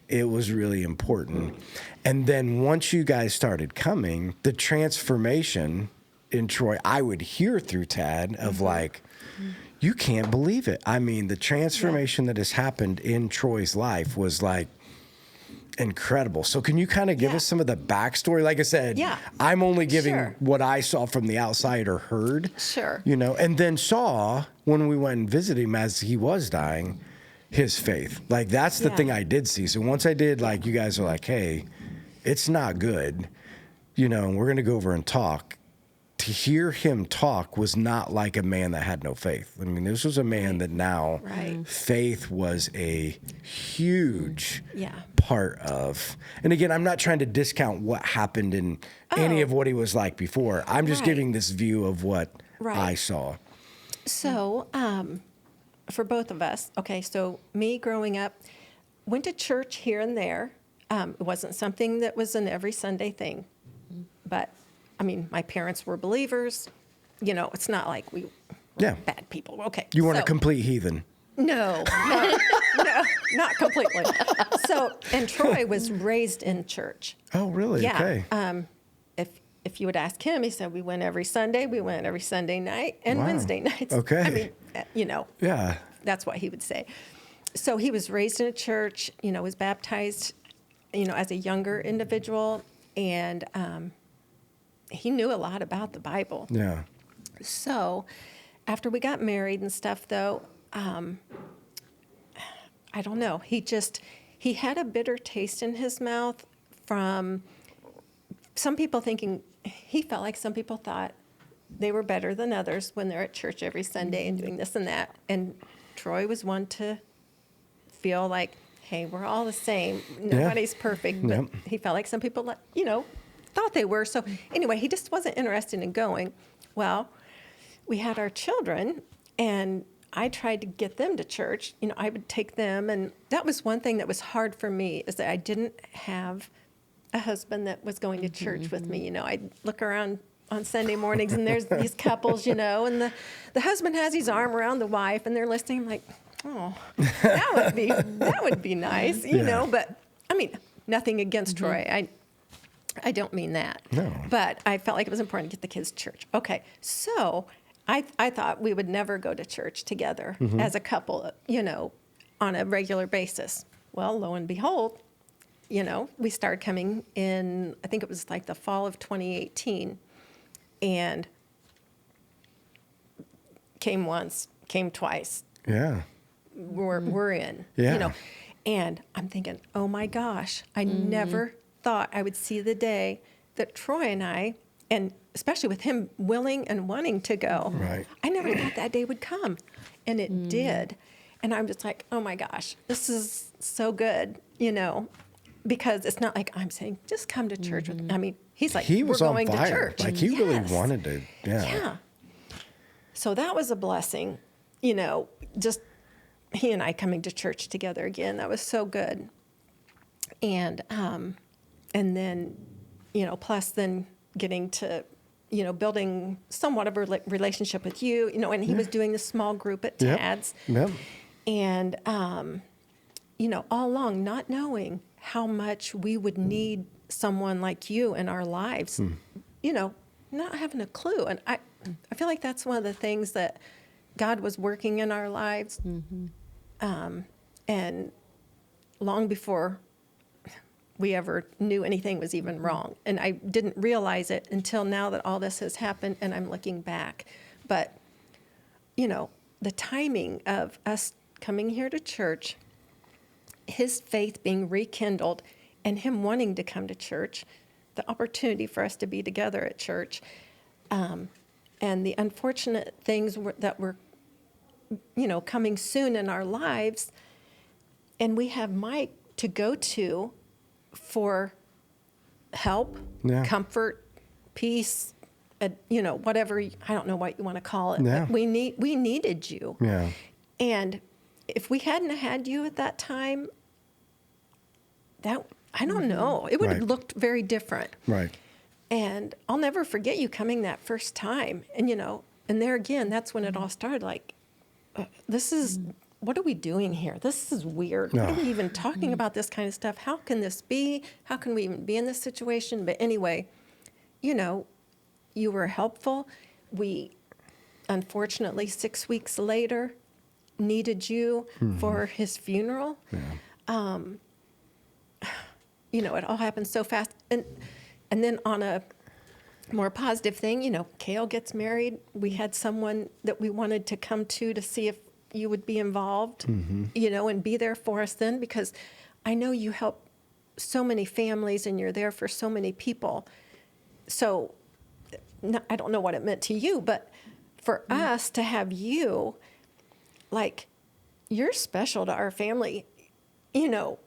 it was really important. And then once you guys started coming, the transformation in Troy, I would hear through Tad of you can't believe it. The transformation that has happened in Troy's life was incredible. So can you kind of give us some of the backstory? Like I said, I'm only giving what I saw from the outside or heard. Sure. And then saw when we went and visited him as he was dying, his faith. That's the thing I did see. So once I did, you guys are hey, it's not good, and we're going to go over and talk. to hear him talk was not like a man that had no faith. I mean, this was a man that now faith was a huge part of. And again, I'm not trying to discount what happened in any of what he was like before. I'm just giving this view of what I saw. So, for both of us, okay, so me growing up, went to church here and there. It wasn't something that was an every Sunday thing. But, I mean, my parents were believers. You know, it's not like we were bad people. Okay. You weren't a complete heathen. No, not completely. So, and Troy was raised in church. Oh, really? Yeah. Okay. If you would ask him, he said we went every Sunday. We went every Sunday night and Wednesday nights. Okay. I mean, you know. Yeah. That's what he would say. So he was raised in a church, you know, was baptized, you know, as a younger individual, and he knew a lot about the Bible. Yeah. So after we got married and stuff, though, I don't know. He had a bitter taste in his mouth from some people thinking, he felt like some people thought they were better than others when they're at church every Sunday and doing this and that. And Troy was one to feel like, hey, we're all the same. Nobody's perfect. But he felt like some people, you know, thought they were. So anyway, he just wasn't interested in going. Well, we had our children, and I tried to get them to church. You know, I would take them, and that was one thing that was hard for me, is that I didn't have a husband that was going to church with me. You know, I'd look around on Sunday mornings, and there's these couples, you know, and the husband has his arm around the wife, and they're listening. I'm like, oh, that would be nice, you know. But I mean, nothing against Troy. I don't mean that. No. But I felt like it was important to get the kids to church. Okay, so I thought we would never go to church together as a couple, you know, on a regular basis. Well, lo and behold, you know, we started coming in, I think it was like the fall of 2018, and came once, came twice. Yeah. We're in, Yeah. you know. And I'm thinking, oh my gosh, I never thought I would see the day that Troy and I, and especially with him willing and wanting to go, I never thought that day would come. And it did. And I'm just like, oh my gosh, this is so good, you know, because it's not like I'm saying, just come to church with me. I mean, he's like, He was we're on going fire. to church. Like, he really wanted to, Yeah. So that was a blessing, you know, just he and I coming to church together again. That was so good. And then, you know, plus then getting to, you know, building somewhat of a relationship with you, you know, and he was doing the small group at Tad's. Yep. And, you know, all along not knowing how much we would need someone like you in our lives, you know, not having a clue. And I feel like that's one of the things that God was working in our lives. And long before we ever knew anything was even wrong. And I didn't realize it until now that all this has happened and I'm looking back. But, you know, the timing of us coming here to church, his faith being rekindled, and him wanting to come to church, the opportunity for us to be together at church, and the unfortunate things that were, you know, coming soon in our lives, and we have Mike to go to for help, comfort, peace, you know, whatever, I don't know what you want to call it, but we needed you. Yeah. And if we hadn't had you at that time, that, I don't know, it would have looked very different. Right. And I'll never forget you coming that first time. And, you know, and there again, that's when it all started. Like, this is, what are we doing here? This is weird. Why are we even talking about this kind of stuff? How can this be? How can we even be in this situation? But anyway, you know, you were helpful. We, unfortunately, 6 weeks later, needed you for his funeral. Yeah. You know, it all happened so fast. And then on a more positive thing, you know, Kale gets married. We had someone that we wanted to come to see if you would be involved, you know, and be there for us then, because I know you help so many families and you're there for so many people. So I don't know what it meant to you, but for us to have you, like, you're special to our family, you know.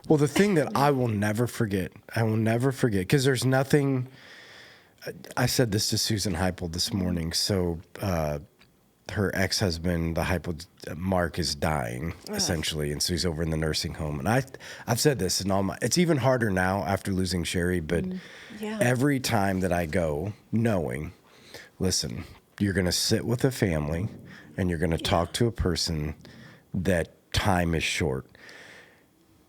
Well, the thing that I will never forget, because there's nothing, I said this to Susan Heupel this morning. So her ex-husband, the Heupel, Mark, is dying, essentially. And so he's over in the nursing home. And I've said this in it's even harder now after losing Sherry, but every time that I go, knowing, listen, you're going to sit with a family and you're going to talk to a person that time is short.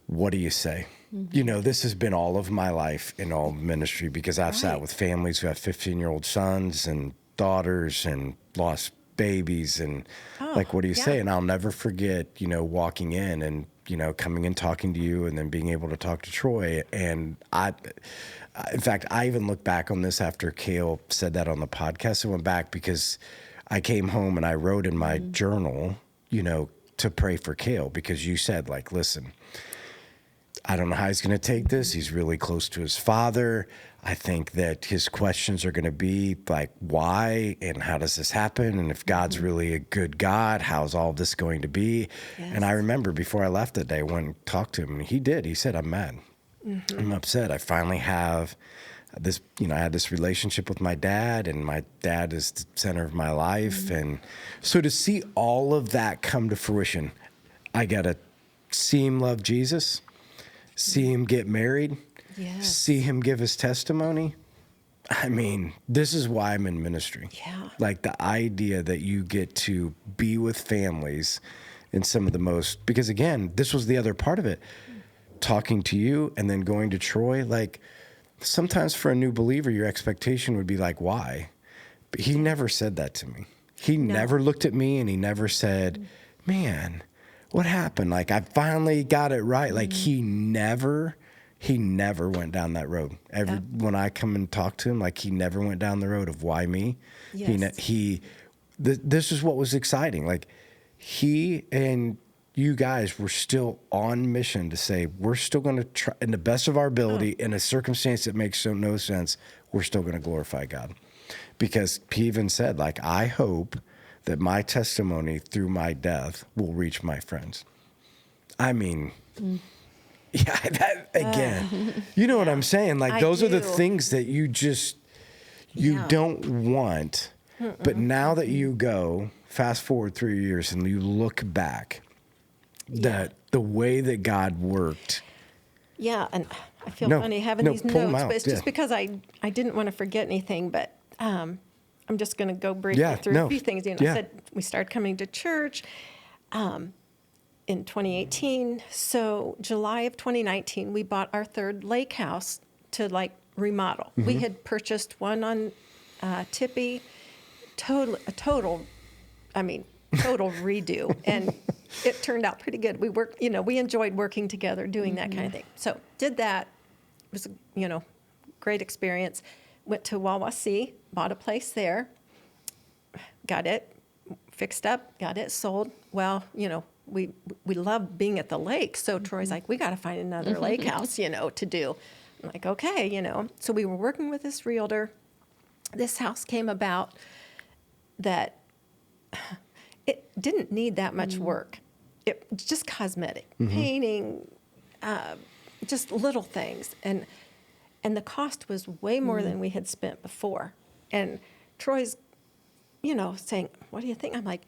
What do you say? You know, this has been all of my life in all ministry, because I've sat with families who have 15-year-old sons and daughters and lost babies. And like, what do you say? And I'll never forget, you know, walking in and, you know, coming and talking to you and then being able to talk to Troy. And in fact, I even look back on this after Kale said that on the podcast. I went back because I came home and I wrote in my journal, you know, to pray for Kale, because you said, like, listen, I don't know how he's going to take this. He's really close to his father. I think that his questions are going to be like, why and how does this happen? And if God's really a good God, how's all this going to be? Yes. And I remember before I left that day, I went and talked to him, and he did. He said, I'm mad. I'm upset. I finally have this, you know, I had this relationship with my dad, and my dad is the center of my life. And so to see all of that come to fruition, I got to see him love Jesus, see him get married, see him give his testimony. I mean, this is why I'm in ministry. Yeah. Like, the idea that you get to be with families in some of the most, because again, this was the other part of it, talking to you and then going to Troy. Like, sometimes for a new believer, your expectation would be like, why? But he never said that to me. He never looked at me and he never said, man, what happened? Like, I finally got it right. Like, he never went down that road. When I come and talk to him, like, he never went down the road of why me. Yes. This is what was exciting. Like, he and you guys were still on mission to say, we're still going to try, in the best of our ability, in a circumstance that makes no sense, we're still going to glorify God. Because he even said, like, I hope that my testimony through my death will reach my friends. I mean, that again, you know what I'm saying? Like, those are the things that you just, you don't want. But now that you go, fast forward 3 years and you look back, that the way that God worked. Yeah, and I feel funny having these notes, but it's just because I didn't want to forget anything, but I'm just going to go briefly through a few things. You know, I said we started coming to church in 2018. So July of 2019, we bought our third lake house to, like, remodel. We had purchased one on Tippy, total redo, and it turned out pretty good. We enjoyed working together, doing that kind of thing. So did that. It was, great experience. Went to Wawasee, bought a place there, got it fixed up, got it sold. Well, we love being at the lake, so Troy's like, we got to find another lake house, to do. I'm like, okay, So we were working with this realtor. This house came about that it didn't need that much work. It just cosmetic, painting, just little things. And the cost was way more than we had spent before. And Troy's, saying, what do you think? I'm like,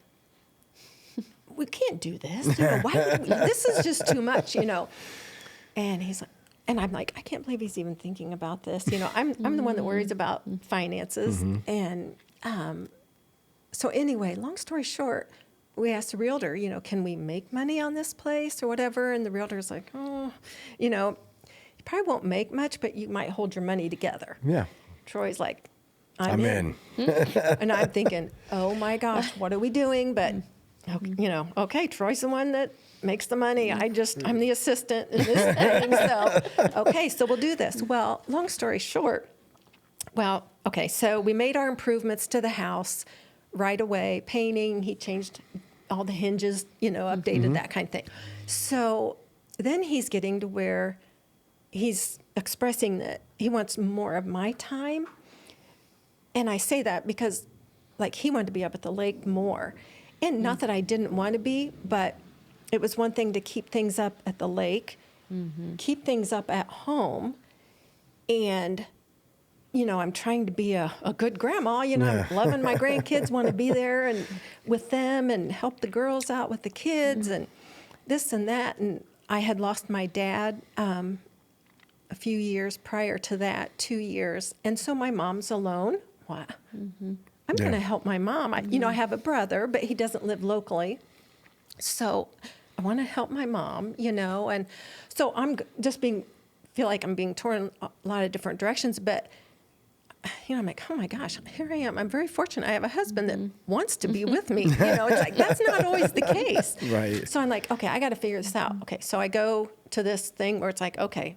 we can't do this. This is just too much, And he's like, and I'm like, I can't believe he's even thinking about this. I'm the one that worries about finances. And so anyway, long story short, we asked the realtor, can we make money on this place or whatever? And the realtor's like, you probably won't make much, but you might hold your money together. Yeah. Troy's like, I'm in. And I'm thinking, oh my gosh, what are we doing? But, okay, Troy's the one that makes the money. I'm the assistant in this thing. So, okay, so we'll do this. Well, long story short, so we made our improvements to the house right away. Painting, he changed all the hinges, updated that kind of thing. So then he's getting to where he's expressing that he wants more of my time. And I say that because, like, he wanted to be up at the lake more. And not that I didn't want to be, but it was one thing to keep things up at the lake, keep things up at home. And, you know, I'm trying to be a good grandma. You know, I'm loving my grandkids, want to be there and with them and help the girls out with the kids and this and that. And I had lost my dad a few years prior to that, 2 years. And so my mom's alone. Wow. I'm going to help my mom. You know, I have a brother, but he doesn't live locally. So I want to help my mom, you know. And so I'm just feel like I'm being torn a lot of different directions. But, you know, I'm like, oh, my gosh, here I am. I'm very fortunate. I have a husband that wants to be with me. You know, it's like, that's not always the case. Right. So I'm like, okay, I got to figure this out. Okay, so I go to this thing where it's like, okay,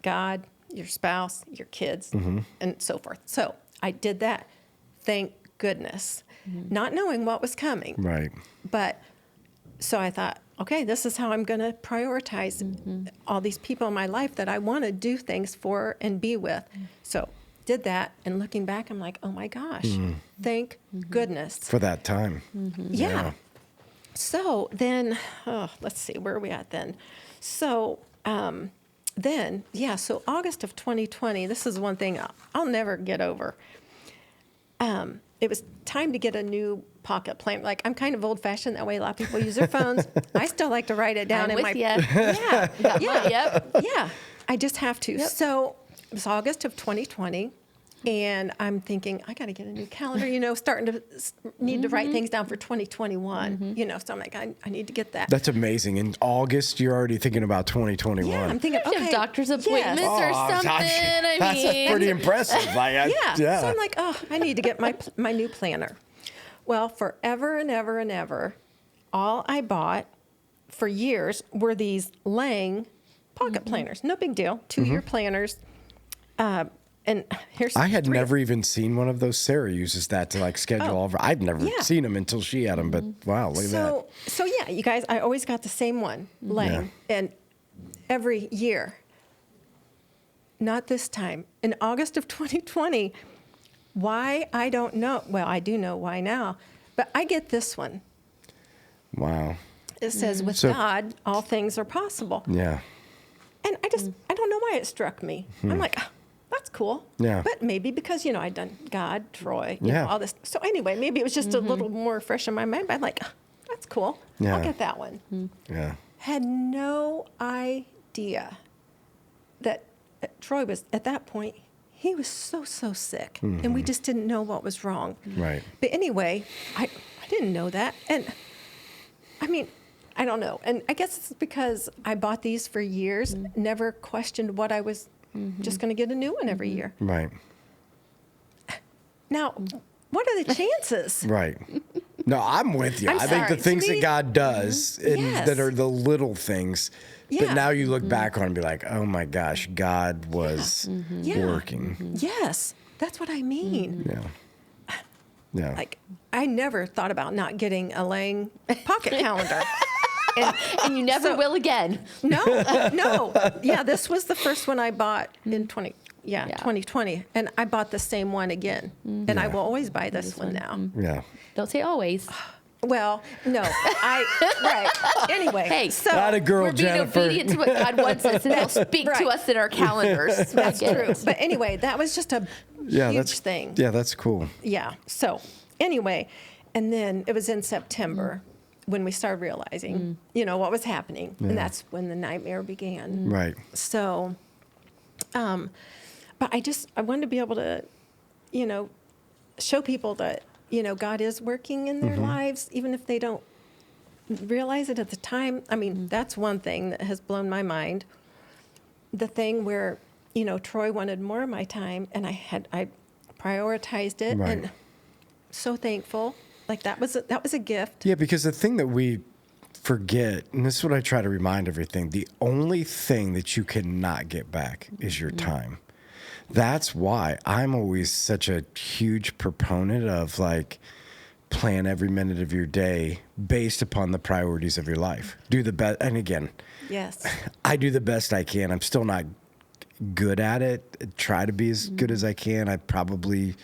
God, your spouse, your kids, and so forth. So I did that. Thank goodness. Not knowing what was coming. Right. But so I thought, okay, this is how I'm going to prioritize all these people in my life that I want to do things for and be with. So did that. And looking back, I'm like, oh my gosh, thank goodness. For that time. Yeah. So then, let's see, where are we at then? So so August of 2020, this is one thing I'll never get over. It was time to get a new pocket planner. Like, I'm kind of old-fashioned that way. A lot of people use their phones. I still like to write it down I'm in with my... ya. Yeah. Yep. Yeah. I just have to. Yep. So it was August of 2020, and I'm thinking, I got to get a new calendar, you know, starting to need to write things down for 2021, you know. So I'm like, I need to get that. That's amazing. In August, you're already thinking about 2021. Yeah, I'm thinking, You have okay. doctor's appointments yes. or Oh, something. gosh, I that's mean, pretty impressive. Yeah. So I'm like, I need to get my new planner. Well, forever and ever and ever, all I bought for years were these Lang pocket planners. No big deal. 2-year planners. And here's I had 3 never even seen one of those. Sarah uses that to like schedule all of her. I'd never seen them until she had them, but wow, look at that. So yeah, you guys, I always got the same one, Lang, and every year. Not this time. In August of 2020, why, I don't know. Well, I do know why now, but I get this one. Wow. It says, with So- God, all things are possible. Yeah. And I don't know why it struck me. I'm like, that's cool. Yeah. But maybe because, you know, I'd done God, Troy, you Yeah. know, all this. So anyway, maybe it was just a little more fresh in my mind. But I'm like, that's cool. Yeah. I'll get that one. Yeah. Had no idea that Troy was, at that point, he was so sick. And we just didn't know what was wrong. Right. But anyway, I didn't know that. And I mean, I don't know. And I guess it's because I bought these for years, never questioned what I was just going to get a new one every year. Right. Now, what are the chances? Right. No, I'm with you. I'm I think the sorry. things To me- that God does and Yes. that are the little things Yeah. that now you look back on and be like, oh my gosh, God was Yeah. working. Yes, that's what I mean. Yeah. Yeah. Like, I never thought about not getting a Lang pocket calendar. and you never So- will again. No. Yeah, this was the first one I bought in 2020. And I bought the same one again. And I will always buy this one now. Yeah. Don't say always. Well, no. Right. Anyway. Hey, so Not a girl, we're being Jennifer. obedient to what God wants us, and He'll speak Right. to us in our calendars. that's I get true. it. But anyway, that was just a Yeah. huge thing. Yeah, that's cool. Yeah. So anyway, and then it was in September when we started realizing, you know, what was happening. And that's when the nightmare began. Right. So, but I wanted to be able to, you know, show people that, you know, God is working in their lives, even if they don't realize it at the time. I mean, that's one thing that has blown my mind. The thing where, you know, Troy wanted more of my time, and I prioritized it, Right. and so thankful. Like that was a gift. Yeah, because the thing that we forget, and this is what I try to remind everything, the only thing that you cannot get back is your time. That's why I'm always such a huge proponent of like plan every minute of your day based upon the priorities of your life. Do the best. And again, Yes. I do the best I can. I'm still not good at it. Try to be as good as I can. I probably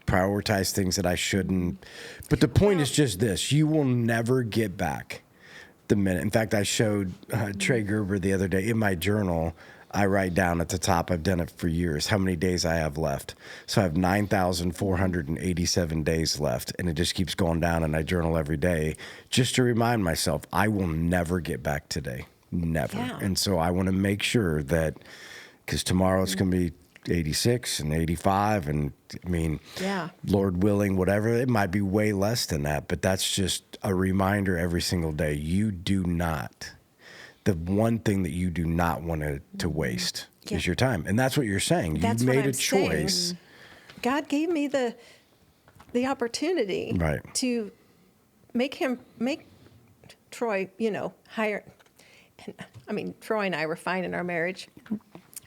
prioritize things that I shouldn't. But the point is just this: you will never get back the minute. In fact, I showed Trey Gerber the other day in my journal. I write down at the top, I've done it for years, how many days I have left. So I have 9,487 days left, and it just keeps going down, and I journal every day just to remind myself, I will never get back today. Never. Yeah. And so I want to make sure that, because tomorrow it's going to be 86 and 85, and I mean, Lord willing, whatever, it might be way less than that, but that's just a reminder every single day. You do not. The one thing that you do not want to waste is your time. And that's what you're saying. You made a choice. God gave me the opportunity to make Troy, higher. And, I mean, Troy and I were fine in our marriage.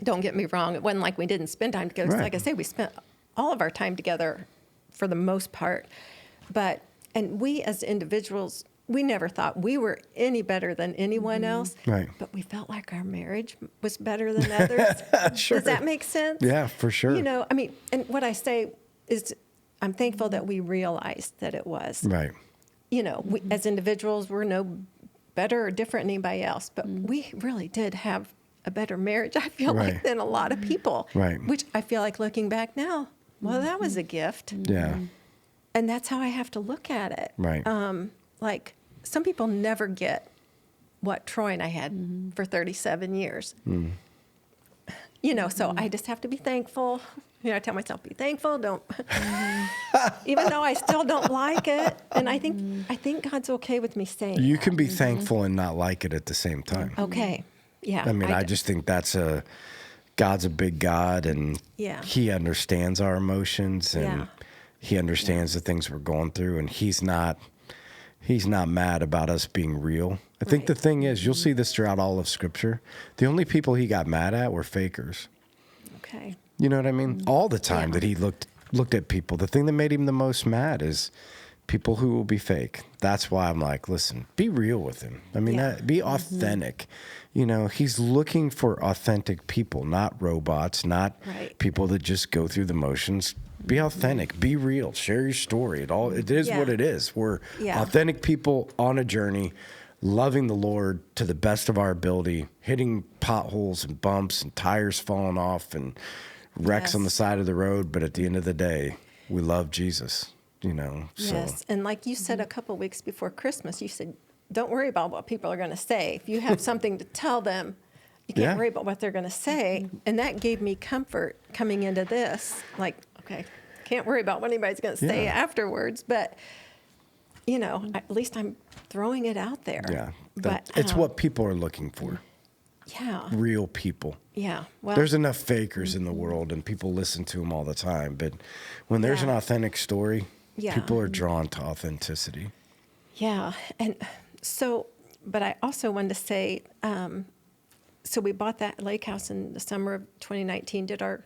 Don't get me wrong. It wasn't like we didn't spend time together. Like I say, we spent all of our time together for the most part. And we as individuals, we never thought we were any better than anyone else. Right. But we felt like our marriage was better than others. Sure. Does that make sense? Yeah, for sure. I mean, and what I say is I'm thankful that we realized that it was. Right. We, as individuals, we're no better or different than anybody else. But we really did have a better marriage, I feel like, than a lot of people. Right. Which I feel like looking back now, well, that was a gift. Yeah. And that's how I have to look at it. Right. Like, some people never get what Troy and I had for 37 years. So I just have to be thankful. I tell myself, be thankful. Don't, even though I still don't like it. And I think God's okay with me saying You that. can be thankful and not like it at the same time. Okay. Yeah. I mean, I just think God's a big God, and he understands our emotions, and he understands the things we're going through, and he's not mad about us being real. I think the thing is, you'll see this throughout all of Scripture. The only people he got mad at were fakers. Okay. You know what I mean? All the time that he looked at people, the thing that made him the most mad is people who will be fake. That's why I'm like, listen, be real with him. I mean, be authentic. He's looking for authentic people, not robots, not people that just go through the motions. Be authentic, be real, share your story. It is what it is. We're authentic people on a journey, loving the Lord to the best of our ability, hitting potholes and bumps and tires falling off and wrecks on the side of the road. But at the end of the day, we love Jesus, Yes. And like you said a couple weeks before Christmas, you said, don't worry about what people are going to say. If you have something to tell them, you can't worry about what they're going to say. And that gave me comfort coming into this. Like, okay, can't worry about what anybody's going to say afterwards, but at least I'm throwing it out there. Yeah, but it's what people are looking for. Yeah, real people. Yeah, well, there's enough fakers in the world, and people listen to them all the time. But when there's an authentic story, people are drawn to authenticity. Yeah, and so, but I also wanted to say, so we bought that lake house in the summer of 2019, did our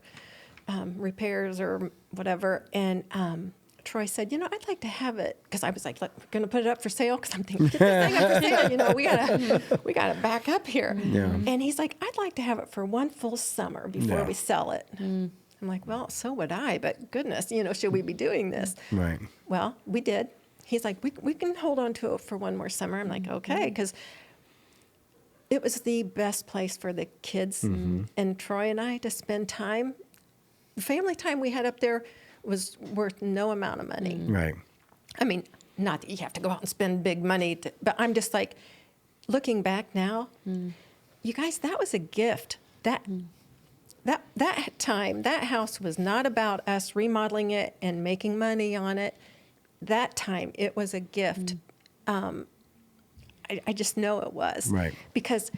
repairs or whatever, and Troy said, I'd like to have it, because I was like, we're going to put it up for sale, because I'm thinking, get this thing up for sale, we gotta back up here. Yeah. And he's like, I'd like to have it for one full summer before we sell it. I'm like, well, so would I, but goodness, should we be doing this? Right. Well, we did. He's like, we can hold on to it for one more summer. I'm like, okay, because it was the best place for the kids and Troy and I to spend time. The family time we had up there was worth no amount of money. Right. I mean, not that you have to go out and spend big money, but I'm just like, looking back now, you guys, that was a gift. That time, that house was not about us remodeling it and making money on it. That time, it was a gift. I just know it was. Right. Because,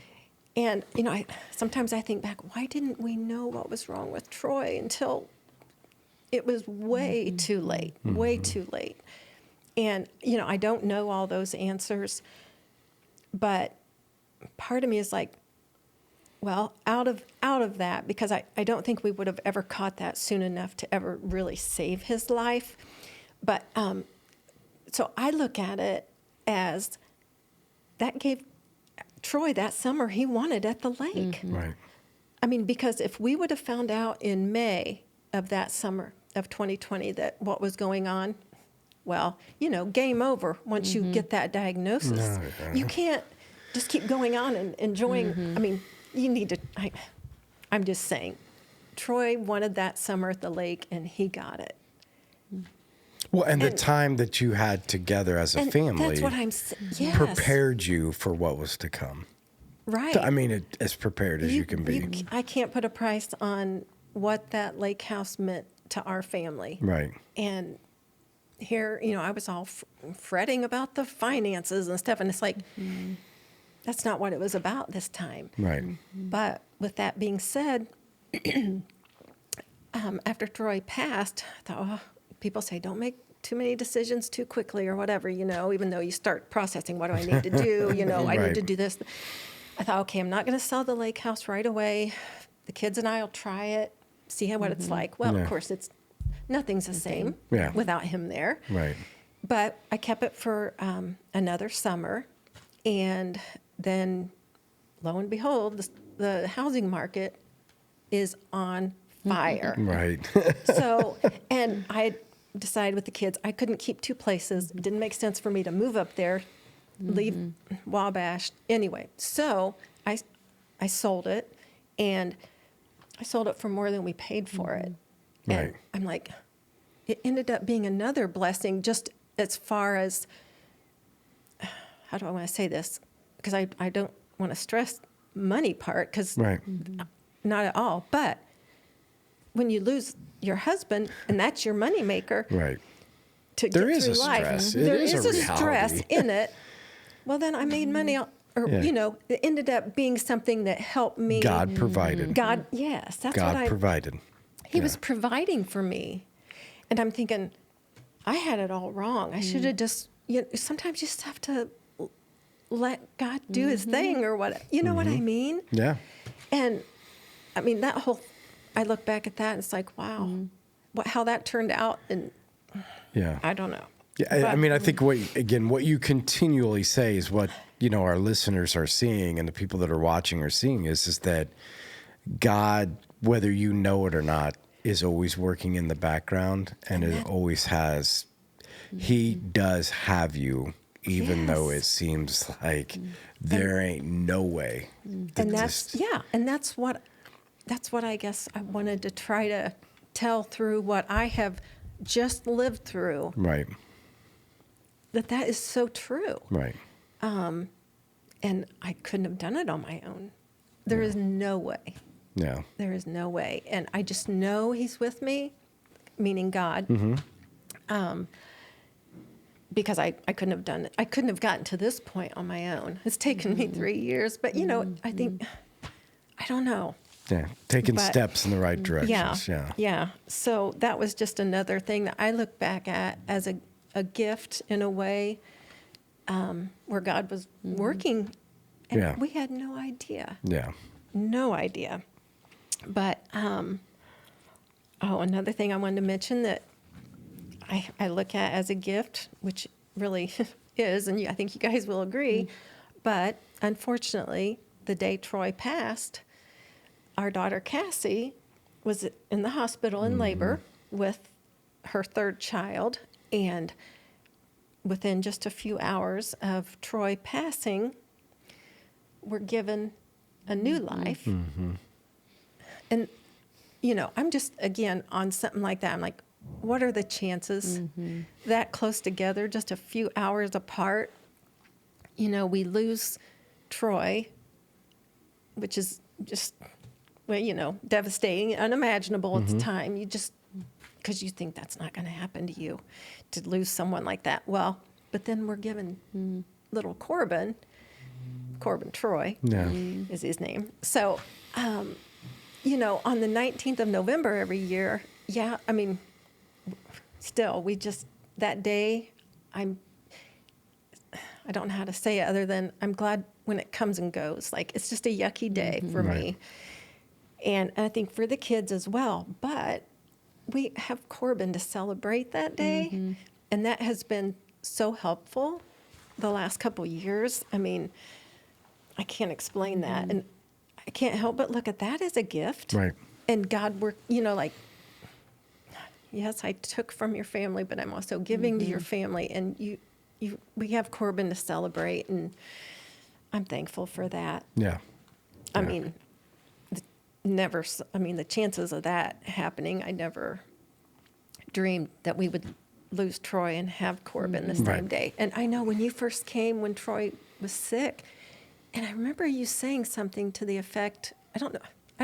and, sometimes I think back, why didn't we know what was wrong with Troy until it was way too late, way too late. And, I don't know all those answers, but part of me is like, well, out of that, because I don't think we would have ever caught that soon enough to ever really save his life. But so I look at it as that gave Troy that summer he wanted at the lake. Right. I mean, because if we would have found out in May of that summer, of 2020 that what was going on, well, game over once you get that diagnosis. No. You can't just keep going on and enjoying. I mean, you need to, I'm just saying, Troy wanted that summer at the lake, and he got it. Well, and the time that you had together as a And family that's what I'm saying. Yes. prepared you for what was to come. Right. I mean, as prepared as you can be. I can't put a price on what that lake house meant to our family. Right. And here, I was all fretting about the finances and stuff. And it's like, that's not what it was about this time. Right. But with that being said, after Troy passed, I thought, oh, people say don't make too many decisions too quickly or whatever, even though you start processing, what do I need to do? I need to do this. I thought, okay, I'm not going to sell the lake house right away. The kids and I will try it, see what it's like. Well, of course, nothing's the same without him there. Right. But I kept it for another summer. And then, lo and behold, the housing market is on fire. Right. So, and I decided with the kids, I couldn't keep two places. It didn't make sense for me to move up there, leave Wabash. Anyway, so I sold it, and I sold it for more than we paid for it. Right. And I'm like, it ended up being another blessing just as far as, how do I want to say this? Because I don't want to stress money part, because Right. not at all. But when you lose your husband, and that's your moneymaker, Right. to There get is through a life, stress. there It is is a a stress reality. in it. Well, then I made money, it ended up being something that helped me. God provided. God, yes, that's what God provided. He was providing for me. And I'm thinking, I had it all wrong. I should have just, sometimes you just have to let God do his thing, or what, what I mean? Yeah. And I mean, I look back at that and it's like, wow, how that turned out. And Yeah. I don't know. Yeah, I mean, I think what you continually say is what, our listeners are seeing and the people that are watching are seeing is that God, whether you know it or not, is always working in the background, and it always has. He does have you, even though it seems like there ain't no way. And that's what I guess I wanted to try to tell through what I have just lived through. Right. That is so true. Right. And I couldn't have done it on my own. There is no way. Yeah. There is no way. And I just know he's with me, meaning God. Because I couldn't have done it. I couldn't have gotten to this point on my own. It's taken me 3 years. But, I think, I don't know. Yeah. Taking But- steps in the right directions. Yeah. So that was just another thing that I look back at as a gift in a way, where God was working, and we had no idea. Yeah. No idea. But, another thing I wanted to mention that I look at as a gift, which really is, and I think you guys will agree, but unfortunately, the day Troy passed, our daughter Cassie was in the hospital in labor with her third child, and within just a few hours of Troy passing, we're given a new life. And, I'm just, again, on something like that, I'm like, what are the chances that close together, just a few hours apart? We lose Troy, which is just, devastating, unimaginable at the time. You just, because you think that's not going to happen to you, to lose someone like that. Well, but then we're given little Corbin Troy is his name. So, on the 19th of November every year, still, that day, I don't know how to say it other than I'm glad when it comes and goes. Like, it's just a yucky day for me. And I think for the kids as well. But we have Corbin to celebrate that day. And that has been so helpful the last couple years. I mean, I can't explain that. And I can't help but look at that as a gift. Right. And God worked, yes, I took from your family, but I'm also giving to your family. And we have Corbin to celebrate, and I'm thankful for that. Yeah. I mean, the chances of that happening, I never dreamed that we would lose Troy and have Corbin the same day. And I know when you first came, when Troy was sick, and I remember you saying something to the effect, I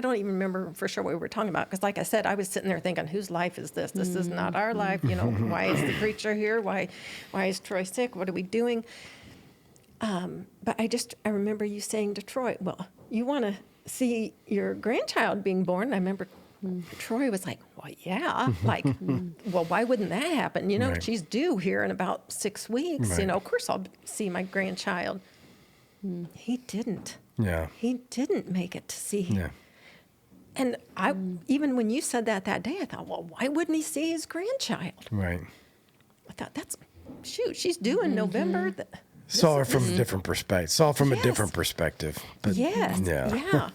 don't even remember for sure what we were talking about, because like I said, I was sitting there thinking, whose life is this? This is not our life. Why is the preacher here? Why is Troy sick? What are we doing? But I remember you saying to Troy, well, you want to see your grandchild being born? And I remember Troy was like, well, yeah. Like, well, why wouldn't that happen? Right. She's due here in about 6 weeks. Right. Of course I'll see my grandchild. He didn't. Yeah. He didn't make it to see. Yeah. And even when you said that day, I thought, well, why wouldn't he see his grandchild? Right. I thought, she's due in November. Saw her from a different perspective. Saw from a Yes. different perspective. But Yes. Yeah.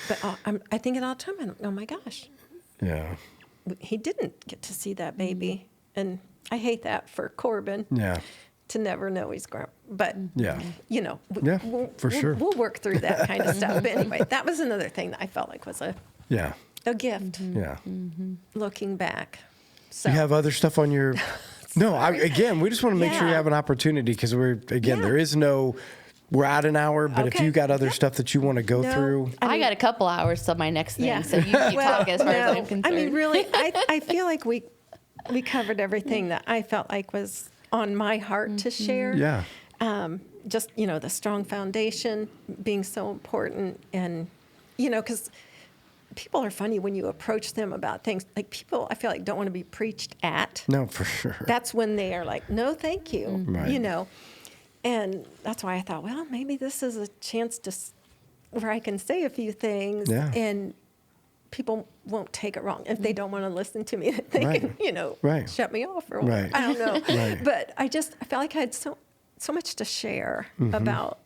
But I think it all the time. I'm like, oh my gosh, Yeah. he didn't get to see that baby, and I hate that for Corbin. Yeah. To never know he's grown. But Yeah. Yeah, for sure. We'll work through that kind of stuff. But anyway, that was another thing that I felt like was a Yeah. gift. Yeah. Looking back. So You have other stuff on your. No, we just want to make sure you Yeah. have an opportunity, because Yeah. there is no. We're at an hour, but if Okay. you got other stuff that you want to go No. through. I got a couple hours till my next thing, Yeah. so you keep talking as far as I'm concerned. I mean, really, I feel like we covered everything that I felt like was on my heart to share. Yeah. Just, the strong foundation being so important. And, because people are funny when you approach them about things. Like, people, I feel like, don't want to be preached at. No, for sure. That's when they are like, no, thank you. Right. And that's why I thought, well, maybe this is a chance where I can say a few things. Yeah. And people won't take it wrong. If they don't want to listen to me, they Right. can, Right. shut me off or Right. whatever. I don't know. Right. But I felt like I had so much to share about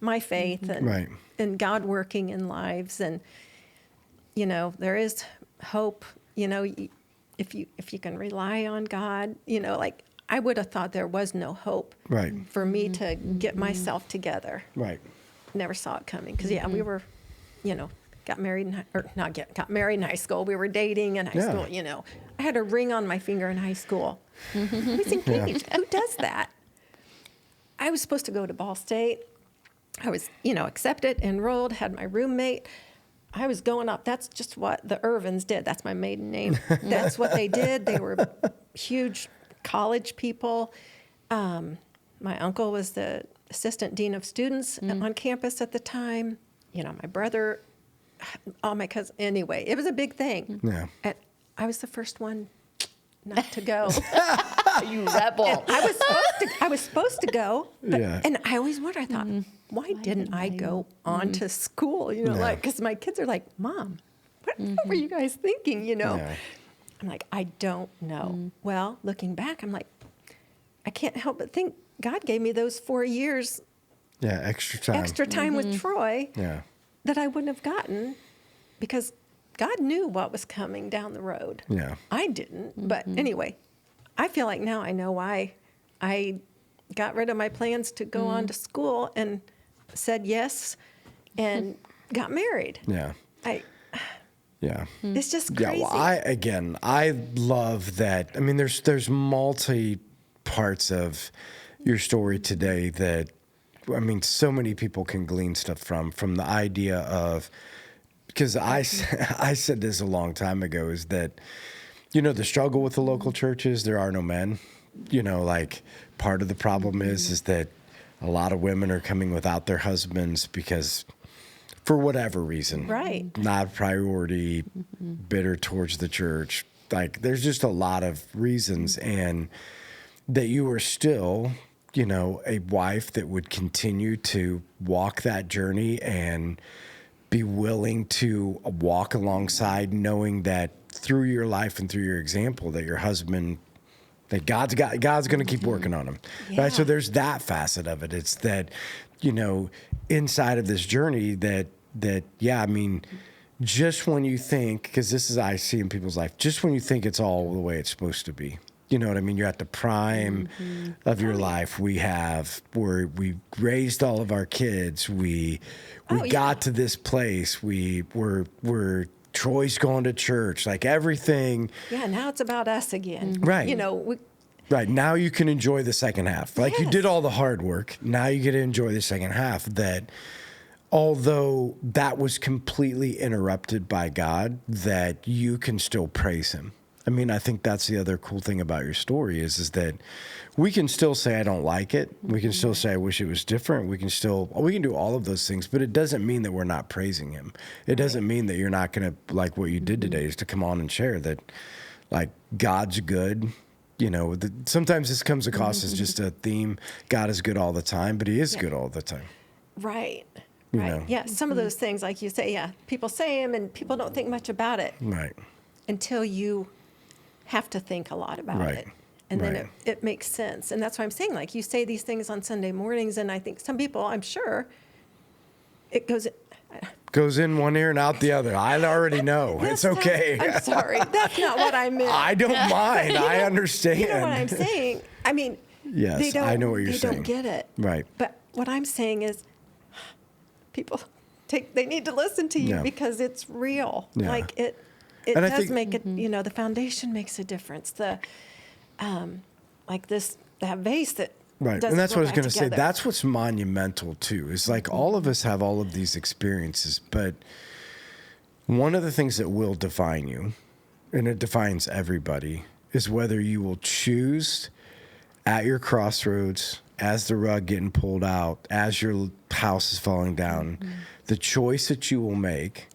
my faith and Right. and God working in lives. And, there is hope, if you can rely on God, like I would have thought there was no hope Right. for me to get myself together. Right. Never saw it coming. Because, we were, got married got married in high school. We were dating in high Yeah. school, I had a ring on my finger in high school. I was engaged. Who does that? I was supposed to go to Ball State. I was, accepted, enrolled, had my roommate. I was going up. That's just what the Irvins did. That's my maiden name. That's what they did. They were huge college people. My uncle was the assistant dean of students on campus at the time. My brother, all my cousins. Anyway, it was a big thing. Yeah. And I was the first one not to go. You rebel. I was supposed to go, but, Yeah. and I always wondered. I thought, why didn't I go on to school? Because my kids are like, Mom, what were you guys thinking? Yeah. I'm like, I don't know. Well, looking back, I'm like, I can't help but think God gave me those 4 years Yeah. Extra time. with Troy Yeah. that I wouldn't have gotten, because God knew what was coming down the road. Yeah. I didn't. But anyway, I feel like now I know why I got rid of my plans to go on to school and said yes and got married. Yeah. Yeah. It's just Yeah, crazy. well, I love that. I mean, there's multi parts of your story today that, I mean, so many people can glean stuff from the idea of, because I said this a long time ago, is that, the struggle with the local churches, there are no men. Like, part of the problem is that a lot of women are coming without their husbands because, for whatever reason, Right. not a priority, bitter towards the church. Like, there's just a lot of reasons, and that you are still, a wife that would continue to walk that journey and be willing to walk alongside, knowing that through your life and through your example, that your husband, that God's going to keep working on him. Yeah. Right? So there's that facet of it. It's that, inside of this journey that, yeah, I mean, just when you think, because this is I see in people's life, just when you think it's all the way it's supposed to be. You know what I mean? You're at the prime of your life. We raised all of our kids. We got to this place. We're Troy's going to church. Like everything. Yeah, now it's about us again. Right. You know, right. Now you can enjoy the second half. Like you did all the hard work. Now you get to enjoy the second half. That although that was completely interrupted by God, that you can still praise him. I mean, I think that's the other cool thing about your story is that we can still say, I don't like it. We can still say, I wish it was different. We can do all of those things, but it doesn't mean that we're not praising him. It doesn't mean that you're not going to, like what you did today is to come on and share that, like, God's good. You know, sometimes this comes across as just a theme. God is good all the time, but he is good all the time. Right. You Right. know? Yeah. Some of those things, like you say, people say them and people don't think much about it Right. until you have to think a lot about it. And then it makes sense. And that's why I'm saying, like, you say these things on Sunday mornings, and I think some people, I'm sure, it goes in one ear and out the other. I already know. It's okay. I'm sorry. That's not what I meant. I don't mind. I understand. You know what I'm saying? I mean, yes, I know what you're saying. They don't get it. Right. But what I'm saying is people they need to listen to you because it's real. Yeah. Like it does make it, you know, the foundation makes a difference. The like that vase that right. And that's what I was going to say. That's what's monumental too. Is like all of us have all of these experiences, but one of the things that will define you, and it defines everybody, is whether you will choose at your crossroads, as the rug getting pulled out, as your house is falling down, the choice that you will make,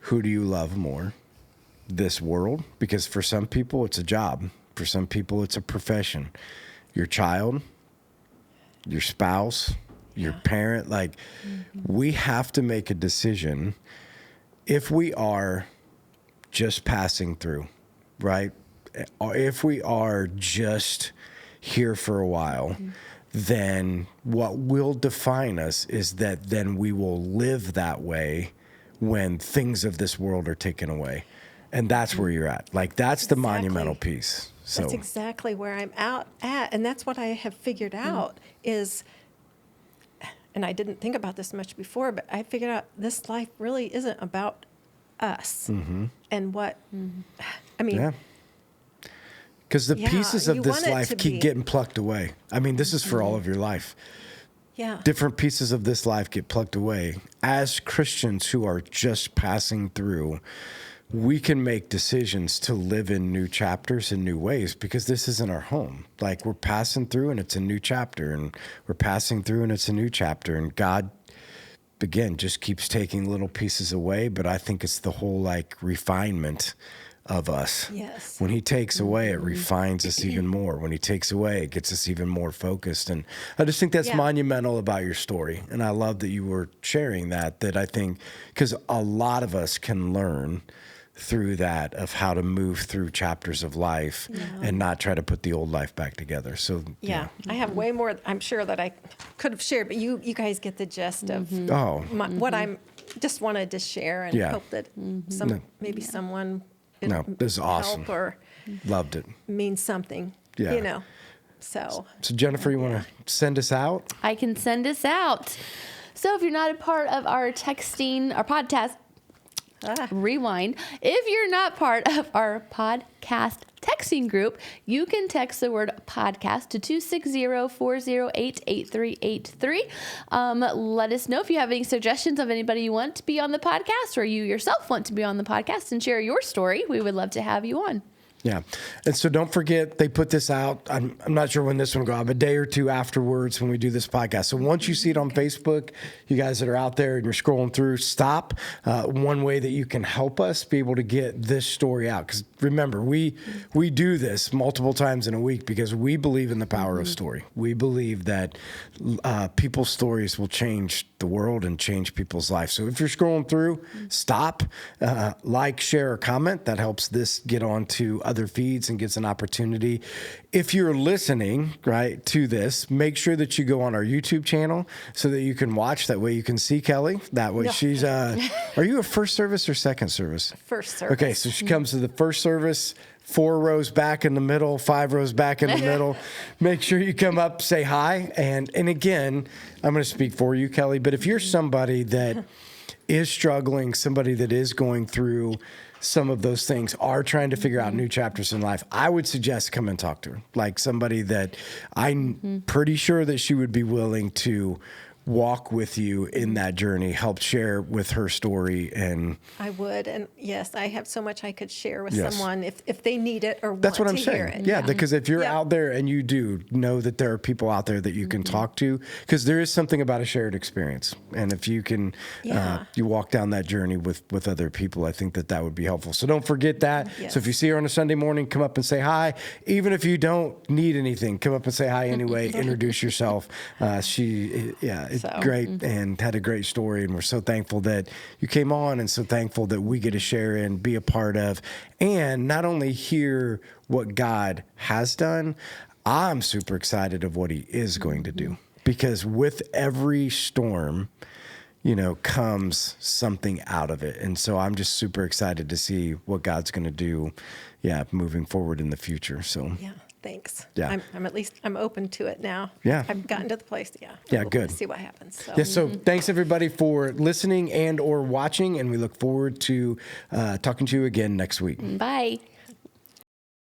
who do you love more? This world? Because for some people, it's a job. For some people, it's a profession. Your child, your spouse, your parent. Like, we have to make a decision if we are just passing through, right? Or if we are just here for a while, then what will define us is that then we will live that way when things of this world are taken away. And that's where you're at. Like, that's the monumental piece. So that's exactly where I'm at. And that's what I have figured out is, and I didn't think about this much before, but I figured out this life really isn't about us and what, I mean. Yeah. Because the pieces of this life keep getting plucked away. I mean, this is for all of your life. Yeah. Different pieces of this life get plucked away. As Christians who are just passing through, we can make decisions to live in new chapters in new ways because this isn't our home. Like, we're passing through and it's a new chapter, and we're passing through and it's a new chapter. And God, again, just keeps taking little pieces away. But I think it's the whole, like, refinement of us. Yes. When he takes away, it refines us even more. When he takes away, it gets us even more focused. And I just think that's monumental about your story. And I love that you were sharing that I think, because a lot of us can learn through that of how to move through chapters of life and not try to put the old life back together. So I have way more, I'm sure, that I could have shared, but you guys get the gist of what I'm just wanted to share and hope that maybe someone this is awesome. help or loved it. means something, you know. So Jennifer, you want to send us out? I can send us out. So if you're not a part of our podcast, rewind. If you're not part of our podcast texting group, you can text the word podcast to 260-408-8383. Let us know if you have any suggestions of anybody you want to be on the podcast, or you yourself want to be on the podcast and share your story. We would love to have you on. Yeah. And so don't forget, they put this out. I'm not sure when this one will go out, a day or two afterwards when we do this podcast. So once you see it on Facebook, you guys that are out there and you're scrolling through, stop. One way that you can help us be able to get this story out. Because remember, we do this multiple times in a week because we believe in the power of story. We believe that people's stories will change the world and change people's lives. So if you're scrolling through, stop, like, share, or comment. That helps this get on to other feeds and gets an opportunity. If you're listening, right, to this, make sure that you go on our YouTube channel so that you can watch. That way you can see Kelly. That way she's, are you a first service or second service? First service. Okay, so she comes to the first service, 4 rows back in the middle, 5 rows back in the middle. Make sure you come up, say hi. And again, I'm going to speak for you, Kelly, but if you're somebody that is struggling, somebody that is going through some of those things, are trying to figure out new chapters in life, I would suggest come and talk to her. Like somebody that I'm pretty sure that she would be willing to walk with you in that journey, help share with her story. And I would. And yes, I have so much I could share with Yes. someone if they need it or that's want what I'm to saying. hear it. Yeah, because if you're Yeah. out there and you do know that there are people out there that you can talk to, because there is something about a shared experience. And if you can, Yeah. you walk down that journey with other people, I think that would be helpful. So don't forget that. Yes. So if you see her on a Sunday morning, come up and say hi. Even if you don't need anything, come up and say hi anyway. Introduce yourself. It's So, great and had a great story. And we're so thankful that you came on and so thankful that we get to share and be a part of, and not only hear what God has done, I'm super excited of what he is going to do, because with every storm, comes something out of it. And so I'm just super excited to see what God's going to do, moving forward in the future. So Yeah. Thanks. Yeah. I'm open to it now. Yeah. I've gotten to the place. Yeah. Yeah, I'm open good. to see what happens. So. Yeah, so thanks everybody for listening and or watching, and we look forward to talking to you again next week. Bye.